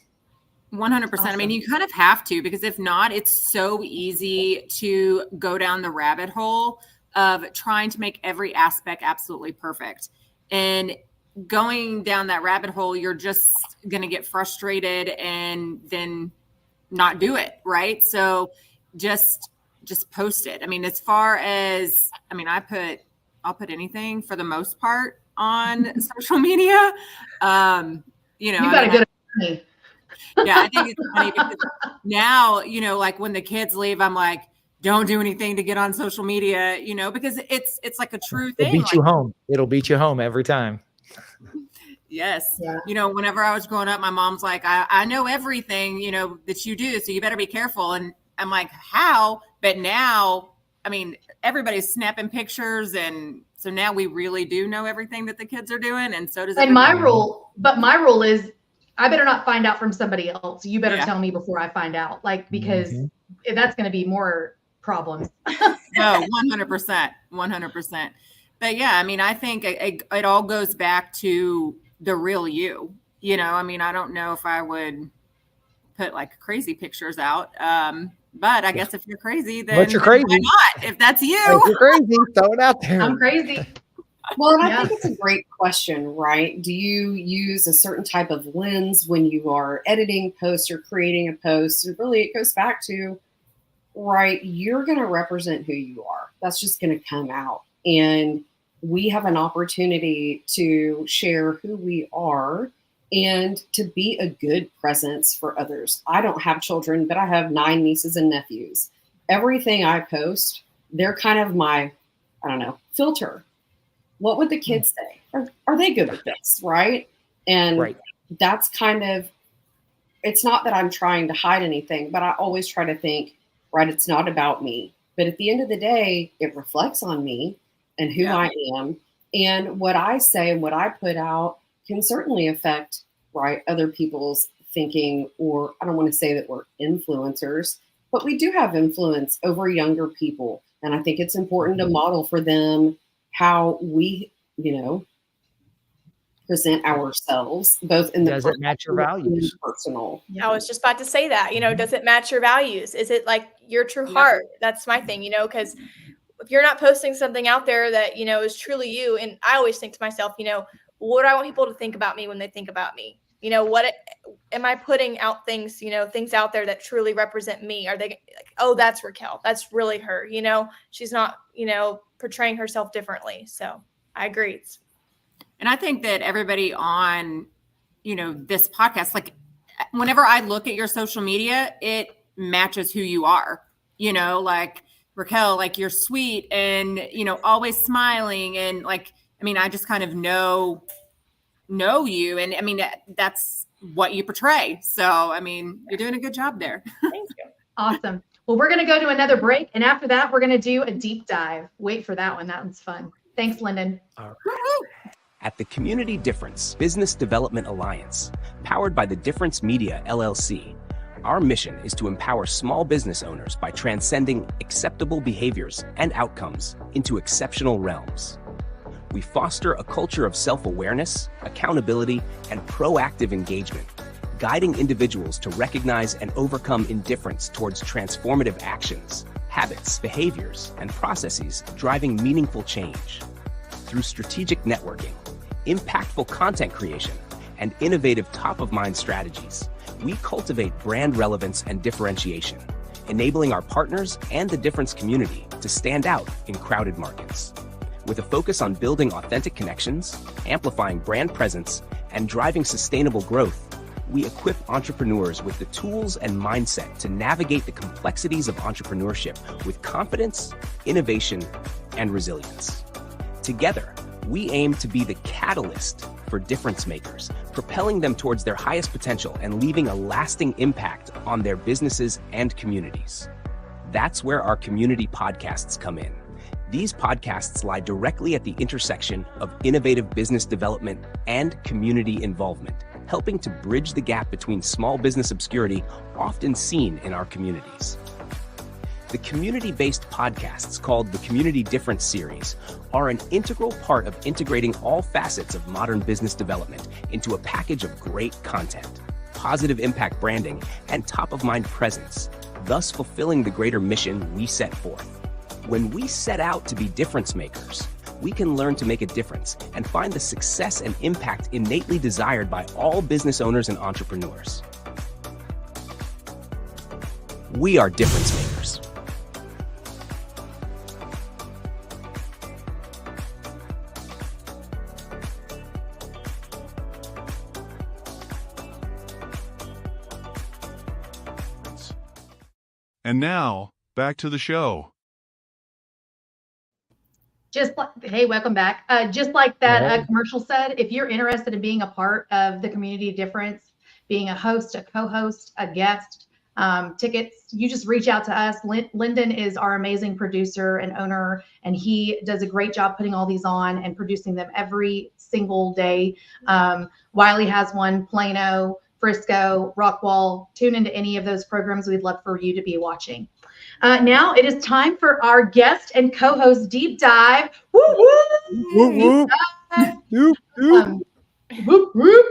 100%. Awesome. I mean, you kind of have to, because if not, it's so easy to go down the rabbit hole of trying to make every aspect absolutely perfect. And going down that rabbit hole, you're just going to get frustrated and then not do it. Right. So just post it. I mean, as far as, I mean, I'll put anything for the most part on social media. You know, you got a good attorney. Yeah. I think it's funny because now, you know, like when the kids leave, I'm like, don't do anything to get on social media, you know, because it's like a true thing. It'll beat you home. It'll beat you home every time. Yes. Yeah. You know, whenever I was growing up, my mom's like, I know everything, you know, that you do. So you better be careful. And I'm like, how? But now, I mean, everybody's snapping pictures. And so now we really do know everything that the kids are doing. And so does everybody. And my rule is I better not find out from somebody else. You better tell me before I find out, like, because that's going to be more problems. No, 100%, 100%. But yeah, I mean, I think it all goes back to the real you, you know. I mean, I don't know if I would put like crazy pictures out. But I guess if you're crazy, then you're crazy. Why not? If that's you. If you're crazy, throw it out there. I'm crazy. Well, and I think it's a great question, right? Do you use a certain type of lens when you are editing posts or creating a post? And really, it goes back to, right, you're going to represent who you are. That's just going to come out. And we have an opportunity to share who we are and to be a good presence for others. I don't have children, but I have 9 nieces and nephews. Everything I post, they're kind of my, I don't know, filter. What would the kids say? Are they good at this, right? And that's kind of, it's not that I'm trying to hide anything, but I always try to think, right, it's not about me. But at the end of the day, it reflects on me and who I am. And what I say and what I put out can certainly affect, right, other people's thinking, or I don't want to say that we're influencers, but we do have influence over younger people. And I think it's important to model for them how we, you know, present ourselves, both in the does it match your values? Personal. I was just about to say that, you know, does it match your values? Is it like your true heart? That's my thing, you know, because if you're not posting something out there that, you know, is truly you, and I always think to myself, you know, what do I want people to think about me when they think about me? You know, am I putting out things, you know, things out there that truly represent me? Are they like, oh, that's Raquel. That's really her. You know, she's not, you know, portraying herself differently. So I agree. And I think that everybody on, you know, this podcast, like whenever I look at your social media, it matches who you are, you know, like Raquel, like you're sweet and, you know, always smiling. And like, I mean, I just kind of know you. And I mean, that's what you portray. So, I mean, you're doing a good job there. Thank you. Awesome. Well, we're going to go to another break. And after that, we're going to do a deep dive. Wait for that one. That one's fun. Thanks, Lyndon. All right. At the Community Difference Business Development Alliance, powered by the Difference Media LLC, our mission is to empower small business owners by transcending acceptable behaviors and outcomes into exceptional realms. We foster a culture of self-awareness, accountability, and proactive engagement, guiding individuals to recognize and overcome indifference towards transformative actions, habits, behaviors, and processes driving meaningful change. Through strategic networking, impactful content creation, and innovative top-of-mind strategies, we cultivate brand relevance and differentiation, enabling our partners and the Difference community to stand out in crowded markets. With a focus on building authentic connections, amplifying brand presence, and driving sustainable growth, we equip entrepreneurs with the tools and mindset to navigate the complexities of entrepreneurship with confidence, innovation, and resilience. Together, we aim to be the catalyst for difference makers, propelling them towards their highest potential and leaving a lasting impact on their businesses and communities. That's where our community podcasts come in. These podcasts lie directly at the intersection of innovative business development and community involvement, helping to bridge the gap between small business obscurity often seen in our communities. The community-based podcasts called the Community Difference Series are an integral part of integrating all facets of modern business development into a package of great content, positive impact branding, and top-of-mind presence, thus fulfilling the greater mission we set forth. When we set out to be difference makers, we can learn to make a difference and find the success and impact innately desired by all business owners and entrepreneurs. We are difference makers. And now, back to the show. Just like, hey, welcome back. Just like that commercial said, if you're interested in being a part of the Community Difference, being a host, a co-host, a guest, tickets, you just reach out to us. Lyndon is our amazing producer and owner, and he does a great job putting all these on and producing them every single day. Wylie has one, Plano, Frisco, Rockwall. Tune into any of those programs. We'd love for you to be watching. Now it is time for our guest and co-host deep dive. Woo woo! Deep dive. Whoop whoop.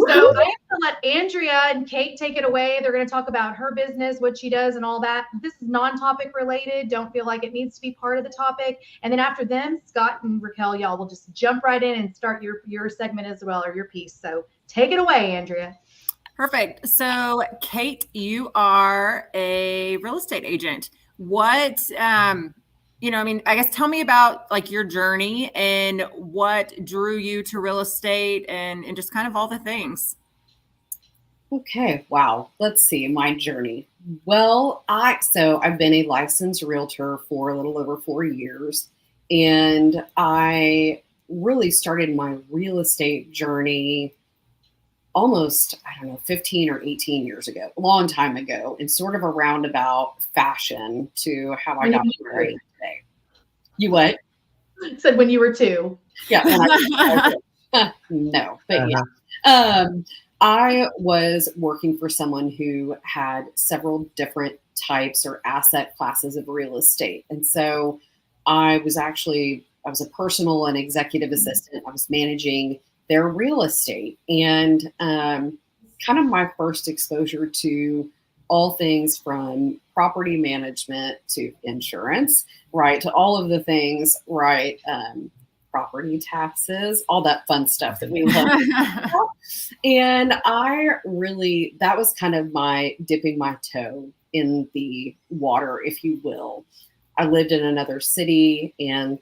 So I have to let Andrea and Kate take it away. They're going to talk about her business, what she does, and all that. This is non-topic related. Don't feel like it needs to be part of the topic. And then after them, Scott and Raquel, y'all will just jump right in and start your segment as well, or your piece. So take it away, Andrea. Perfect. So, Kate, you are a real estate agent. What, I guess tell me about like your journey and what drew you to real estate and just kind of all the things. Okay. Wow. Let's see my journey. Well, I've been a licensed realtor for a little over 4 years, and I really started my real estate journey almost, 15 or 18 years ago, a long time ago, and sort of a roundabout fashion to how I got married today. You what? Said when you were 2. Yeah. No, but yeah. I was working for someone who had several different types or asset classes of real estate. And so I was a personal and executive assistant. I was managing their real estate, and kind of my first exposure to all things from property management to insurance, right, to all of the things, right, property taxes, all that fun stuff that we love. And that was kind of my dipping my toe in the water, if you will. I lived in another city and,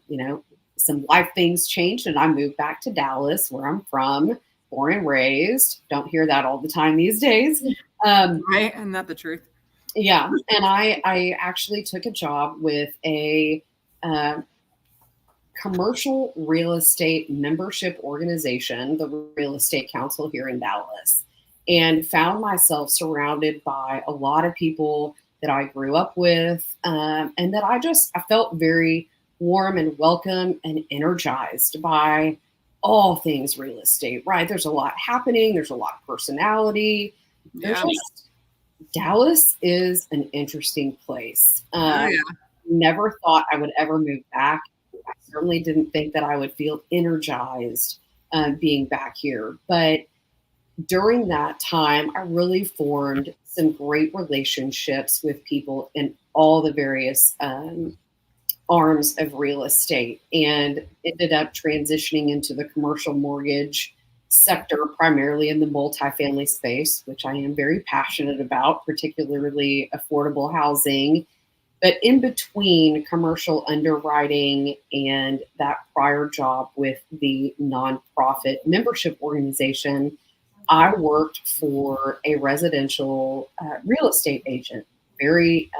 some life things changed and I moved back to Dallas, where I'm from, born and raised. Don't hear that all the time these days. Right. And not the truth. Yeah. And I actually took a job with a commercial real estate membership organization, the Real Estate Council here in Dallas, and found myself surrounded by a lot of people that I grew up with, and that I felt very warm and welcome and energized by all things real estate, right? There's a lot happening. There's a lot of personality. Dallas is an interesting place. Never thought I would ever move back. I certainly didn't think that I would feel energized being back here. But during that time, I really formed some great relationships with people in all the various arms of real estate, and ended up transitioning into the commercial mortgage sector, primarily in the multifamily space, which I am very passionate about, particularly affordable housing. But in between commercial underwriting and that prior job with the nonprofit membership organization, I worked for a residential real estate agent, very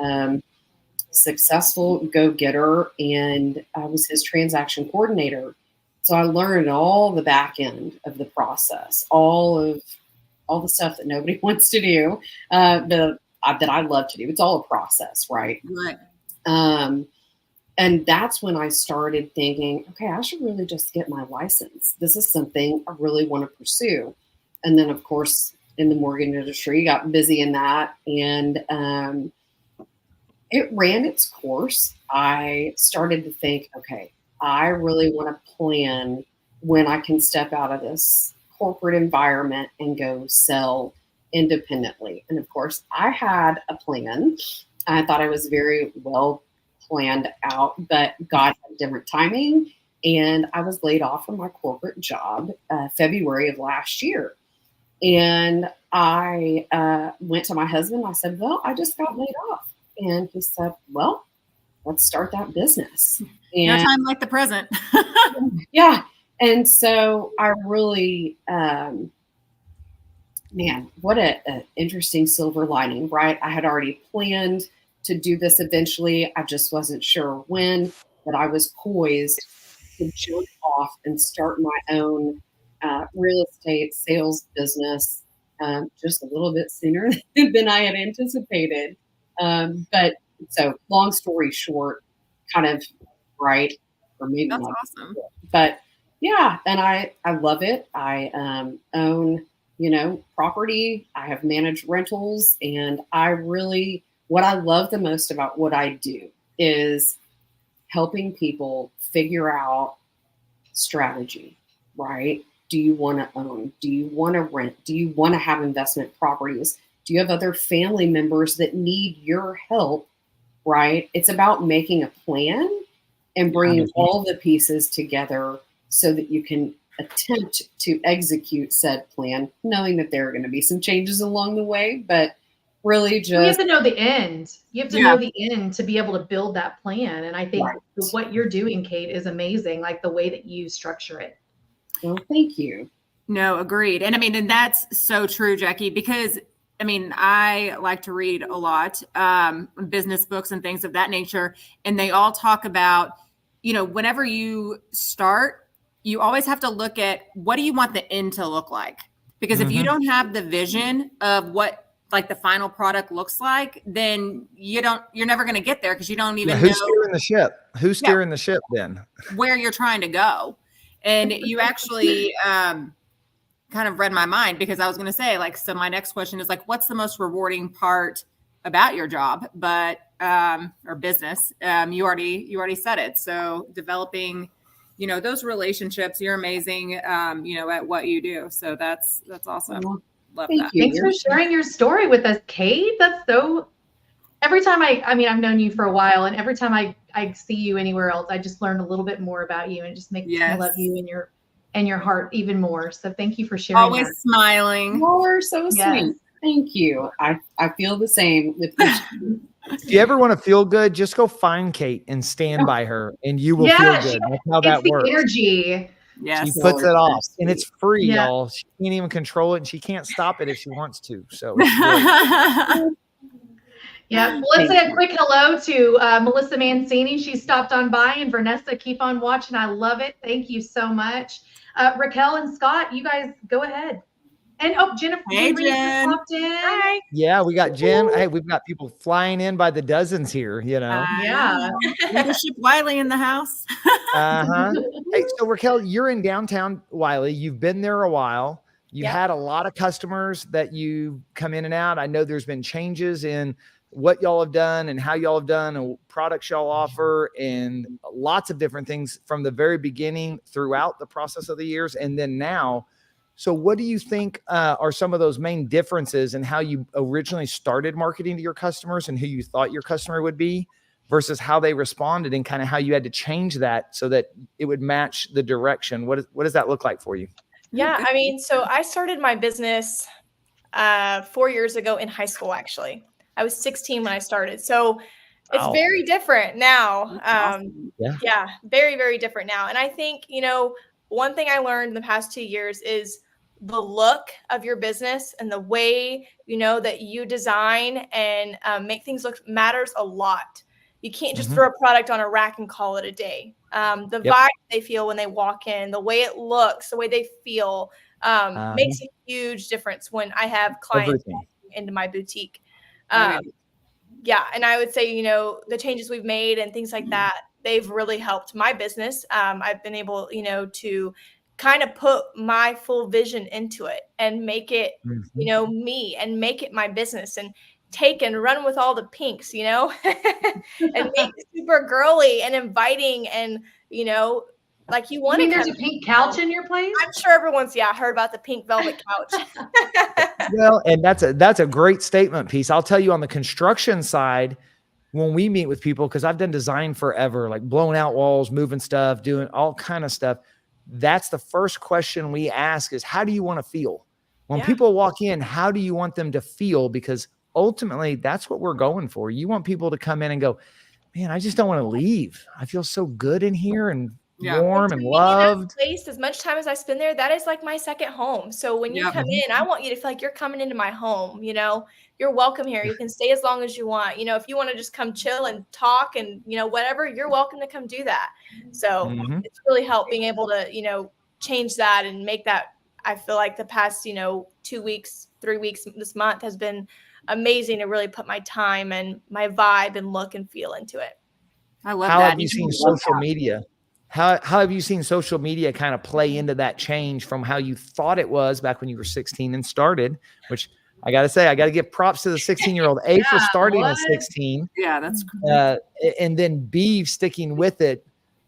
successful go-getter, and I was his transaction coordinator. So I learned all the back end of the process, all the stuff that nobody wants to do, that I love to do. It's all a process, right? Right. And that's when I started thinking, okay, I should really just get my license. This is something I really want to pursue. And then, of course, in the mortgage industry, got busy in that, and it ran its course. I started to think, okay, I really want to plan when I can step out of this corporate environment and go sell independently. And of course, I had a plan. I thought I was very well planned out, but God had different timing. And I was laid off from my corporate job February of last year. And I went to my husband. I said, well, I just got laid off. And he said, well, let's start that business. And no time like the present. yeah. And so I really, what an interesting silver lining, right? I had already planned to do this eventually. I just wasn't sure when, but I was poised to jump off and start my own real estate sales business just a little bit sooner than I had anticipated. But so long story short, kind of right, or maybe That's not. awesome. But yeah, and I love it. I own, property. I have managed rentals, and what I love the most about what I do is helping people figure out strategy, right? Do you want to own? Do you want to rent? Do you want to have investment properties? Do you have other family members that need your help, right? It's about making a plan and bringing all the pieces together so that you can attempt to execute said plan, knowing that there are going to be some changes along the way, but really just... You have to know the end. You have to know the end to be able to build that plan. And I think what you're doing, Kate, is amazing, like the way that you structure it. Well, thank you. No, agreed. And and that's so true, Jackie, because I like to read a lot, business books and things of that nature. And they all talk about, whenever you start, you always have to look at what do you want the end to look like? Because if you don't have the vision of what like the final product looks like, then you're never going to get there because you don't even know who's steering the ship. Who's steering the ship then? Where you're trying to go. And you actually kind of read my mind, because I was going to say, so my next question is what's the most rewarding part about your job, or business? You already said it. So developing, those relationships, you're amazing, at what you do. So that's awesome. Love Thank that. you. Thanks for sharing your story with us, Kate. That's so. Every time I mean, I've known you for a while, and every time I see you anywhere else, I just learn a little bit more about you, and it just makes me love you and your heart even more. So thank you for sharing. Always that. smiling. You're so Yes. sweet. Thank you. I feel the same with each. If you ever want to feel good, just go find Kate and stand by her, and you will feel good. That's how that it's the works. energy. Yes. She puts it off, and it's free, Yeah. y'all. She can't even control it, and she can't stop it if she wants to. So it's great. Yeah. Well, let's say a quick hello to Melissa Mancini. She stopped on by, and Vanessa, keep on watching. I love it. Thank you so much. Raquel and Scott, you guys go ahead. And Jennifer Hey, Reed just Jen. popped in. Hi. Yeah, we got Jen. Hey, we've got people flying in by the dozens here, you know. Yeah. Leadership Wylie in the house. Uh-huh. Hey, so Raquel, you're in downtown Wylie. You've been there a while. You've had a lot of customers that you come in and out. I know there's been changes in what y'all have done and how y'all have done and products y'all offer and lots of different things from the very beginning throughout the process of the years and then now. So what do you think are some of those main differences in how you originally started marketing to your customers and who you thought your customer would be versus how they responded and kind of how you had to change that so that it would match the direction? What does that look like for you? Yeah, I mean, so I started my business 4 years ago in high school, actually. I was 16 when I started. So it's very different now. Yeah, very, very different now. And I think, one thing I learned in the past 2 years is the look of your business and the way, that you design and make things look matters a lot. You can't just throw a product on a rack and call it a day. The vibe they feel when they walk in, the way it looks, the way they feel makes a huge difference when I have clients walking into my boutique. Yeah. And I would say, the changes we've made and things like that, they've really helped my business. I've been able, to kind of put my full vision into it and make it, me and make it my business and take and run with all the pinks, and make it super girly and inviting and, like you want to. There's a pink couch in your place? I'm sure everyone's heard about the pink velvet couch. Well, and that's a great statement piece. I'll tell you on the construction side, when we meet with people, because I've done design forever, like blowing out walls, moving stuff, doing all kind of stuff. That's the first question we ask is, how do you want to feel? When people walk in, how do you want them to feel? Because ultimately that's what we're going for. You want people to come in and go, man, I just don't want to leave. I feel so good in here and warm and loved. Place, as much time as I spend there, that is like my second home. So when you come in, I want you to feel like you're coming into my home. You're welcome here. You can stay as long as you want. If you want to just come chill and talk and whatever, you're welcome to come do that. So it's really helped being able to change that and make that. I feel like the past 2 weeks, 3 weeks this month has been amazing to really put my time and my vibe and look and feel into it. I love How that. have you seen social media? How have you seen social media kind of play into that change from how you thought it was back when you were 16 and started, which I got to say, I got to give props to the 16-year-old for starting at 16. Yeah, that's cool. And then B, sticking with it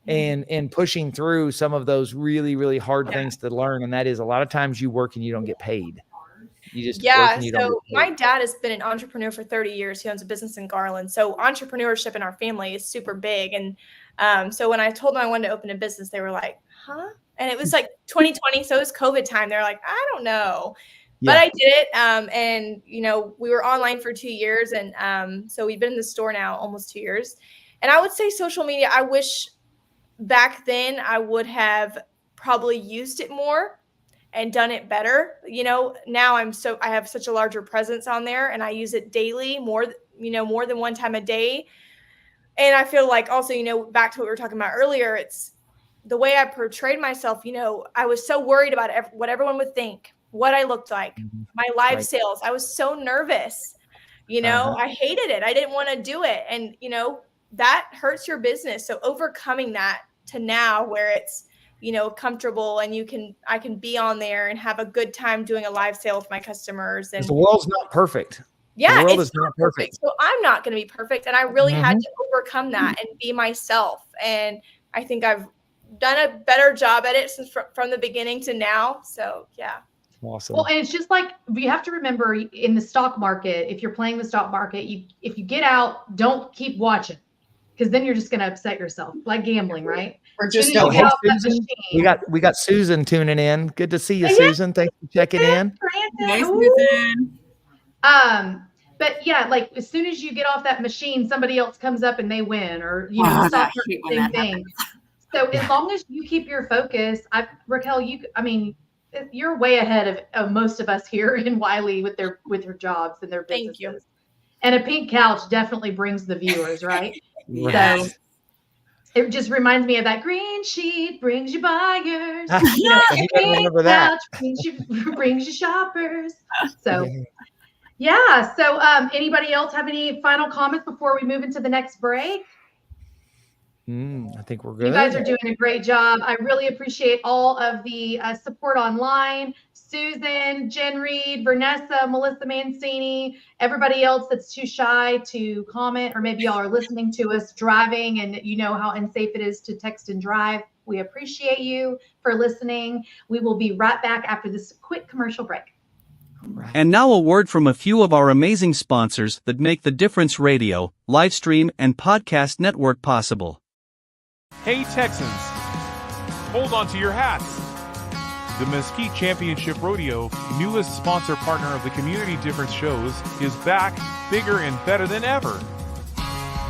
and pushing through some of those really, really hard things to learn. And that is a lot of times you work and you don't get paid. You just work and you don't get paid. My dad has been an entrepreneur for 30 years. He owns a business in Garland. So entrepreneurship in our family is super big. And so when I told them I wanted to open a business, they were like, huh? And it was like 2020. So it was COVID time. They're like, I don't know. But I did it. And, we were online for 2 years. And so we've been in the store now almost 2 years. And I would say social media, I wish back then I would have probably used it more and done it better. Now I have such a larger presence on there and I use it daily, more than one time a day. And I feel like also, back to what we were talking about earlier, it's the way I portrayed myself. I was so worried about what everyone would think, what I looked like, my live sales. I was so nervous, I hated it. I didn't want to do it. And, that hurts your business. So overcoming that to now where it's, comfortable and I can be on there and have a good time doing a live sale with my customers. And the world's not perfect. Yeah, the world is not perfect. So I'm not going to be perfect. And I really had to overcome that and be myself. And I think I've done a better job at it since from the beginning to now. So, yeah. Awesome. Well, and it's just like, you have to remember in the stock market, if you're playing the stock market, if you get out, don't keep watching, because then you're just going to upset yourself, like gambling, right? Or just don't Hey, Susan, we got Susan tuning in. Good to see you, Susan. Thanks for checking in. Hey, Susan. But yeah, like as soon as you get off that machine, somebody else comes up and they win, or Oh, stock I hate market, when same that thing. So as long as you keep your focus, Raquel, you're way ahead of most of us here in Wylie with their jobs and their businesses. Thank you. And a pink couch definitely brings the viewers, right? Yes. So it just reminds me of that green sheet brings you buyers. You better remember that. Couch brings you shoppers. So yeah. So anybody else have any final comments before we move into the next break? I think we're good. You guys are doing a great job. I really appreciate all of the support online. Susan, Jen Reed, Vanessa, Melissa Mancini, everybody else that's too shy to comment, or maybe y'all are listening to us driving and you know how unsafe it is to text and drive. We appreciate you for listening. We will be right back after this quick commercial break. And now a word from a few of our amazing sponsors that make the Difference Radio, live stream, and podcast network possible. Hey Texans, hold on to your hats. The Mesquite Championship Rodeo, newest sponsor partner of the Community Difference shows, is back, bigger and better than ever.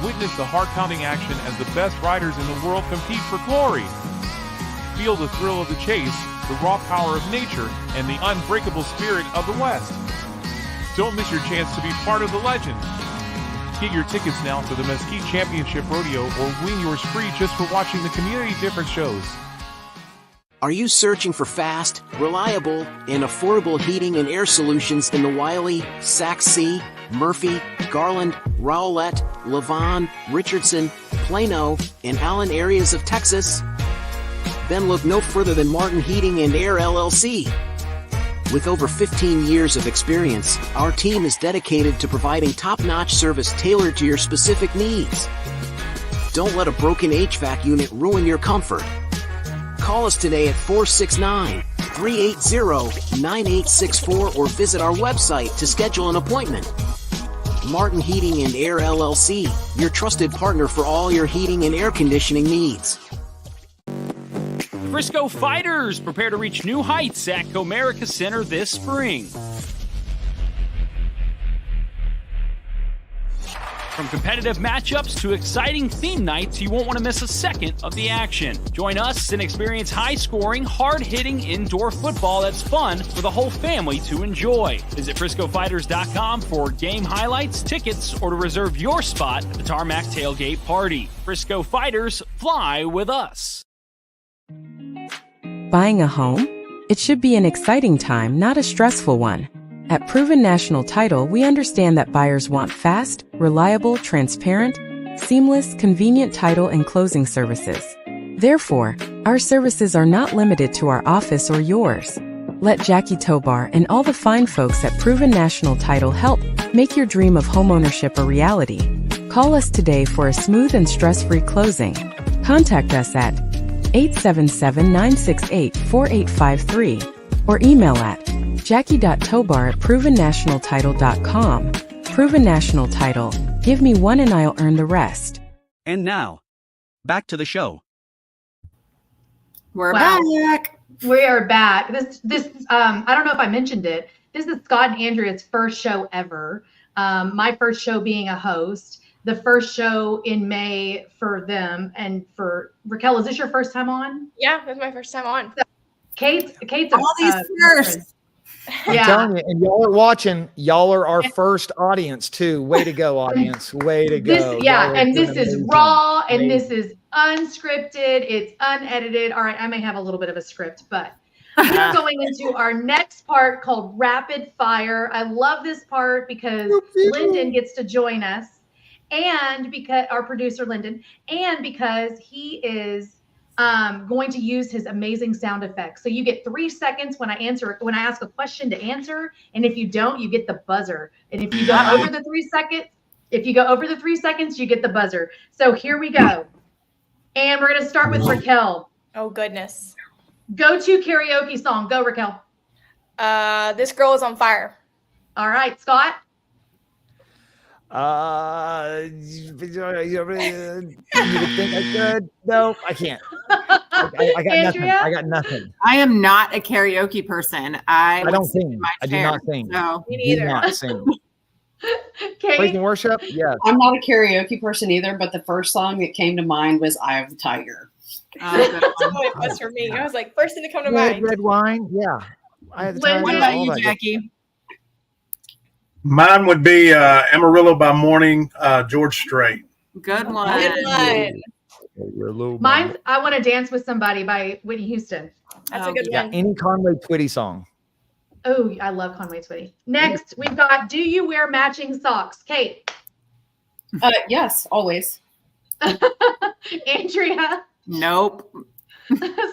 Witness the heart-pounding action as the best riders in the world compete for glory. Feel the thrill of the chase, the raw power of nature, and the unbreakable spirit of the West. Don't miss your chance to be part of the legend. Get your tickets now for the Mesquite Championship Rodeo or win yours free just for watching the Community Difference shows. Are you searching for fast, reliable, and affordable heating and air solutions in the Wylie, Sac-C, Murphy, Garland, Rowlett, Lavon, Richardson, Plano, and Allen areas of Texas? Then look no further than Martin Heating and Air LLC. With over 15 years of experience, our team is dedicated to providing top-notch service tailored to your specific needs. Don't let a broken HVAC unit ruin your comfort. Call us today at 469-380-9864 or visit our website to schedule an appointment. Martin Heating and Air LLC, your trusted partner for all your heating and air conditioning needs. Frisco Fighters prepare to reach new heights at Comerica Center this spring. From competitive matchups to exciting theme nights, you won't want to miss a second of the action. Join us and experience high-scoring, hard-hitting indoor football that's fun for the whole family to enjoy. Visit FriscoFighters.com for game highlights, tickets, or to reserve your spot at the Tarmac Tailgate Party. Frisco Fighters, fly with us. Buying a home? It should be an exciting time, not a stressful one. At Proven National Title, we understand that buyers want fast, reliable, transparent, seamless, convenient title and closing services. Therefore, our services are not limited to our office or yours. Let Jacki Tobar and all the fine folks at Proven National Title help make your dream of homeownership a reality. Call us today for a smooth and stress-free closing. Contact us at 877-968-4853 or email at jacki.tobar@provennationaltitle.com. Proven National Title. Give me one and I'll earn the rest. And now, back to the show. We're back. We are back. This I don't know if I mentioned it. This is Scott and Andrea's first show ever. My first show being a host. The first show in May for them, and for Raquel, is this your first time on? Yeah, that's my first time on. So, Kate's all these first. I'm telling you, and y'all are watching. Y'all are our first audience too. Way to go, audience! Way to go! This is raw, and this is unscripted. It's unedited. All right, I may have a little bit of a script, but we're going into our next part called Rapid Fire. I love this part because Lyndon gets to join us. And because our producer, Lyndon, and because he is going to use his amazing sound effects. So you get 3 seconds when I ask a question to answer. And if you don't, you get the buzzer. And if you go over the 3 seconds, you get the buzzer. So here we go. And we're going to start with Raquel. Oh, goodness. Go-to karaoke song. Go, Raquel. This girl is on fire. All right, Scott. You would think I could. No, I can't. I got nothing. Andrea? I got nothing. I am not a karaoke person. I don't would sit sing. in my I do chair, not sing. So. Me Do neither. not sing. Kate? Praise and worship? Yeah. I'm not a karaoke person either, but the first song that came to mind was Eye of the Tiger. Good That's one. what it was for me. I was like, first thing to come to Red, mind. red wine? Yeah. I had the time. What Lyndon? about all you, that. Jackie? Mine would be Amarillo by Morning, George Strait. Good one. Good one. Mine's I Want to Dance with Somebody by Whitney Houston. That's a good Yeah, one. any Conway Twitty song. Oh, I love Conway Twitty. Next, we've got Do You Wear Matching Socks? Kate. Yes, always. Andrea. Nope.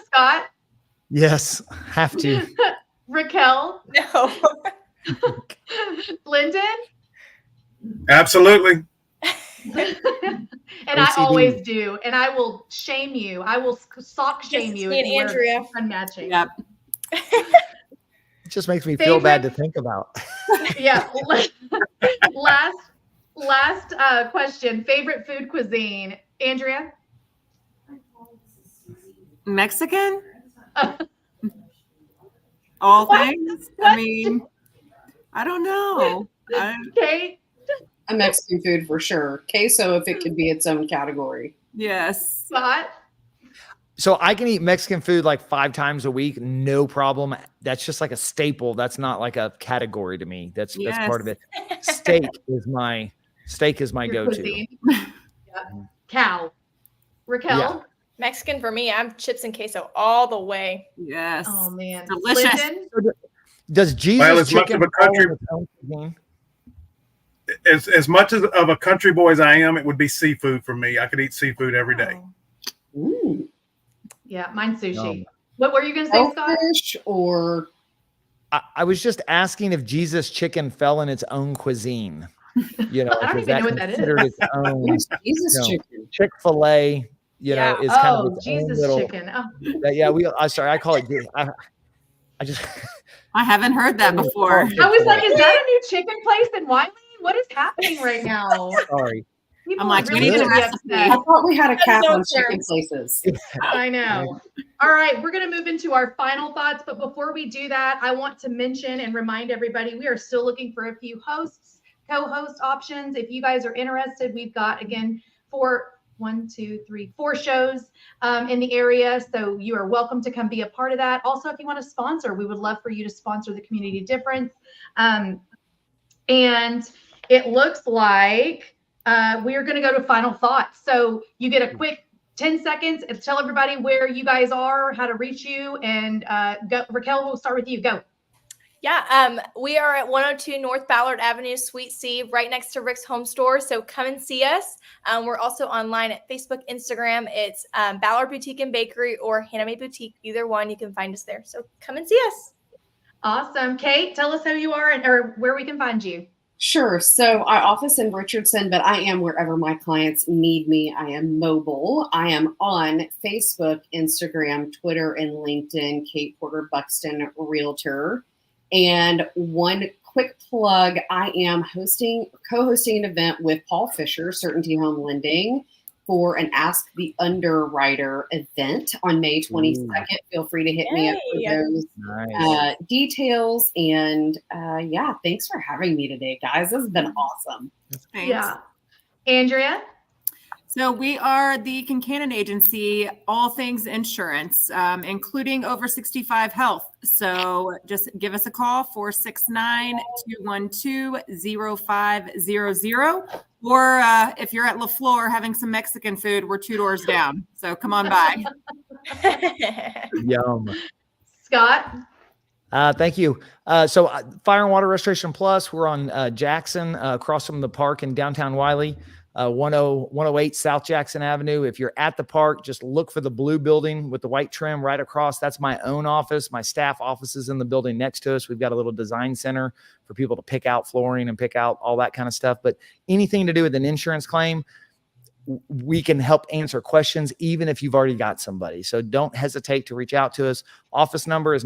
Scott. Yes, have to. Raquel. No. Lyndon. Absolutely. And I OCD. always do. And I will shame you. I will sock shame you. Me if and you wear Andrea. unmatching. Yep. It just makes me feel bad to think about. Yeah. Last question. Favorite food cuisine, Andrea? Mexican? All things? I mean, I don't know. Kate? A Mexican food for sure. Queso, if it could be its own category. Yes. Scott? So I can eat Mexican food like 5 times a week, no problem. That's just like a staple. That's not like a category to me. That's part of it. Steak is my Your go-to. cuisine. Yep. Cow. Raquel? Yeah. Mexican for me, I'm chips and queso all the way. Yes. Oh, man. Delicious. Lyndon? Does Jesus Well, as much chicken of a country- fall in its own cuisine? As much as of a country boy as I am, it would be seafood for me. I could eat seafood every day. Ooh. Yeah, mine's sushi. Yum. What were you going to say, Scott? Shellfish or I was just asking if Jesus chicken fell in its own cuisine. You know, I don't is even know what that is. considered its own? what is Jesus No. chicken? Chick-fil-A, you know, is kind of Oh, its Jesus own little. chicken. Oh. I call it. I just. I haven't heard that before. I was like, is that a new chicken place in Wylie? What is happening right now? Sorry. People I'm like, are we really need a gonna be recipe. I upset. thought we had a cap no on chicken terms. places. I know. All right, we're going to move into our final thoughts. But before we do that, I want to mention and remind everybody we are still looking for a few hosts, co-host options. If you guys are interested, we've got, again, 4 shows in the area. So you are welcome to come be a part of that. Also, if you want to sponsor, we would love for you to sponsor the Community Difference. And it looks like we are going to go to final thoughts. So you get a quick 10 seconds and tell everybody where you guys are, how to reach you, and go. Raquel, we'll start with you. Go. Yeah, we are at 102 North Ballard Avenue, Suite C, right next to Rick's Home Store. So come and see us. We're also online at Facebook, Instagram. It's Ballard Boutique and Bakery or Haname Boutique. Either one, you can find us there. So come and see us. Awesome. Kate, tell us who you are or where we can find you. Sure. So I office in Richardson, but I am wherever my clients need me. I am mobile. I am on Facebook, Instagram, Twitter, and LinkedIn, Kate Porter Buxton Realtor. And one quick plug, I am co-hosting an event with Paul Fisher, Certainty Home Lending, for an Ask the Underwriter event on May 22nd. Feel free to hit me up for those details. And yeah, thanks for having me today, guys. This has been awesome. Thanks. Yeah. Andrea? So we are the Kincanon agency, all things insurance, including over 65 health. So just give us a call, 469-212-0500. Or if you're at LaFleur having some Mexican food, we're 2 doors down. So come on by. Yum. Scott? Thank you. So Fire and Water Restoration Plus, we're on Jackson, across from the park in downtown Wylie. 108 South Jackson Avenue. If you're at the park, just look for the blue building with the white trim right across. That's my own office. My staff office is in the building next to us. We've got a little design center for people to pick out flooring and pick out all that kind of stuff. But anything to do with an insurance claim, we can help answer questions, even if you've already got somebody. So don't hesitate to reach out to us. Office number is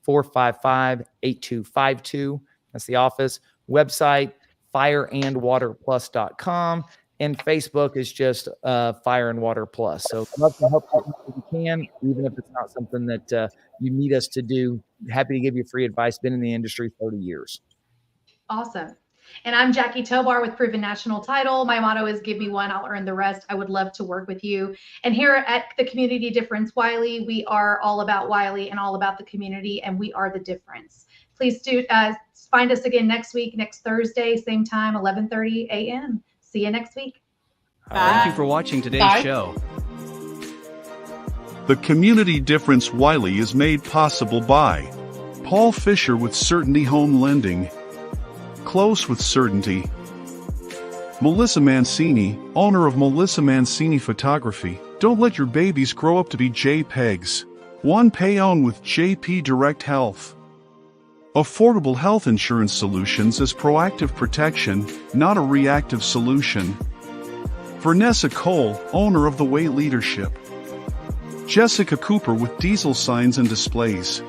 455-8252. That's the office. Website, fireandwaterplus.com. And Facebook is just Fire and Water Plus. So I'd love to help you if we can, even if it's not something that you need us to do. Happy to give you free advice. Been in the industry 30 years. Awesome. And I'm Jacki Tobar with Proven National Title. My motto is give me one, I'll earn the rest. I would love to work with you. And here at the Community Difference Wylie, we are all about Wylie and all about the community, and we are the difference. Please do find us again next week, next Thursday, same time, 11:30 a.m. See you next week. Thank you for watching today's show. The Community Difference Wylie is made possible by Paul Fisher with Certainty Home Lending, Close with Certainty, Melissa Mancini, owner of Melissa Mancini Photography. Don't let your babies grow up to be JPEGs. One Pay On with JP Direct Health. Affordable health insurance solutions as proactive protection, not a reactive solution. Vanessa Cole, owner of The Way Leadership. Jessica Cooper with Diesel Signs and Displays.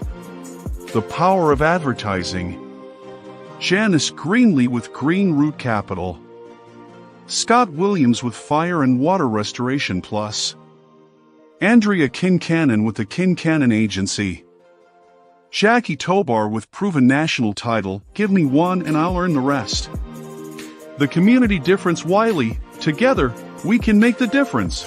The Power of Advertising. Janice Greenlee with Green Root Capital. Scott Williams with Fire and Water Restoration Plus. Andrea Kincanon with the Kincanon Agency. Jacki Tobar with Proven National Title, give me one and I'll earn the rest. The Community Difference Wylie, together, we can make the difference.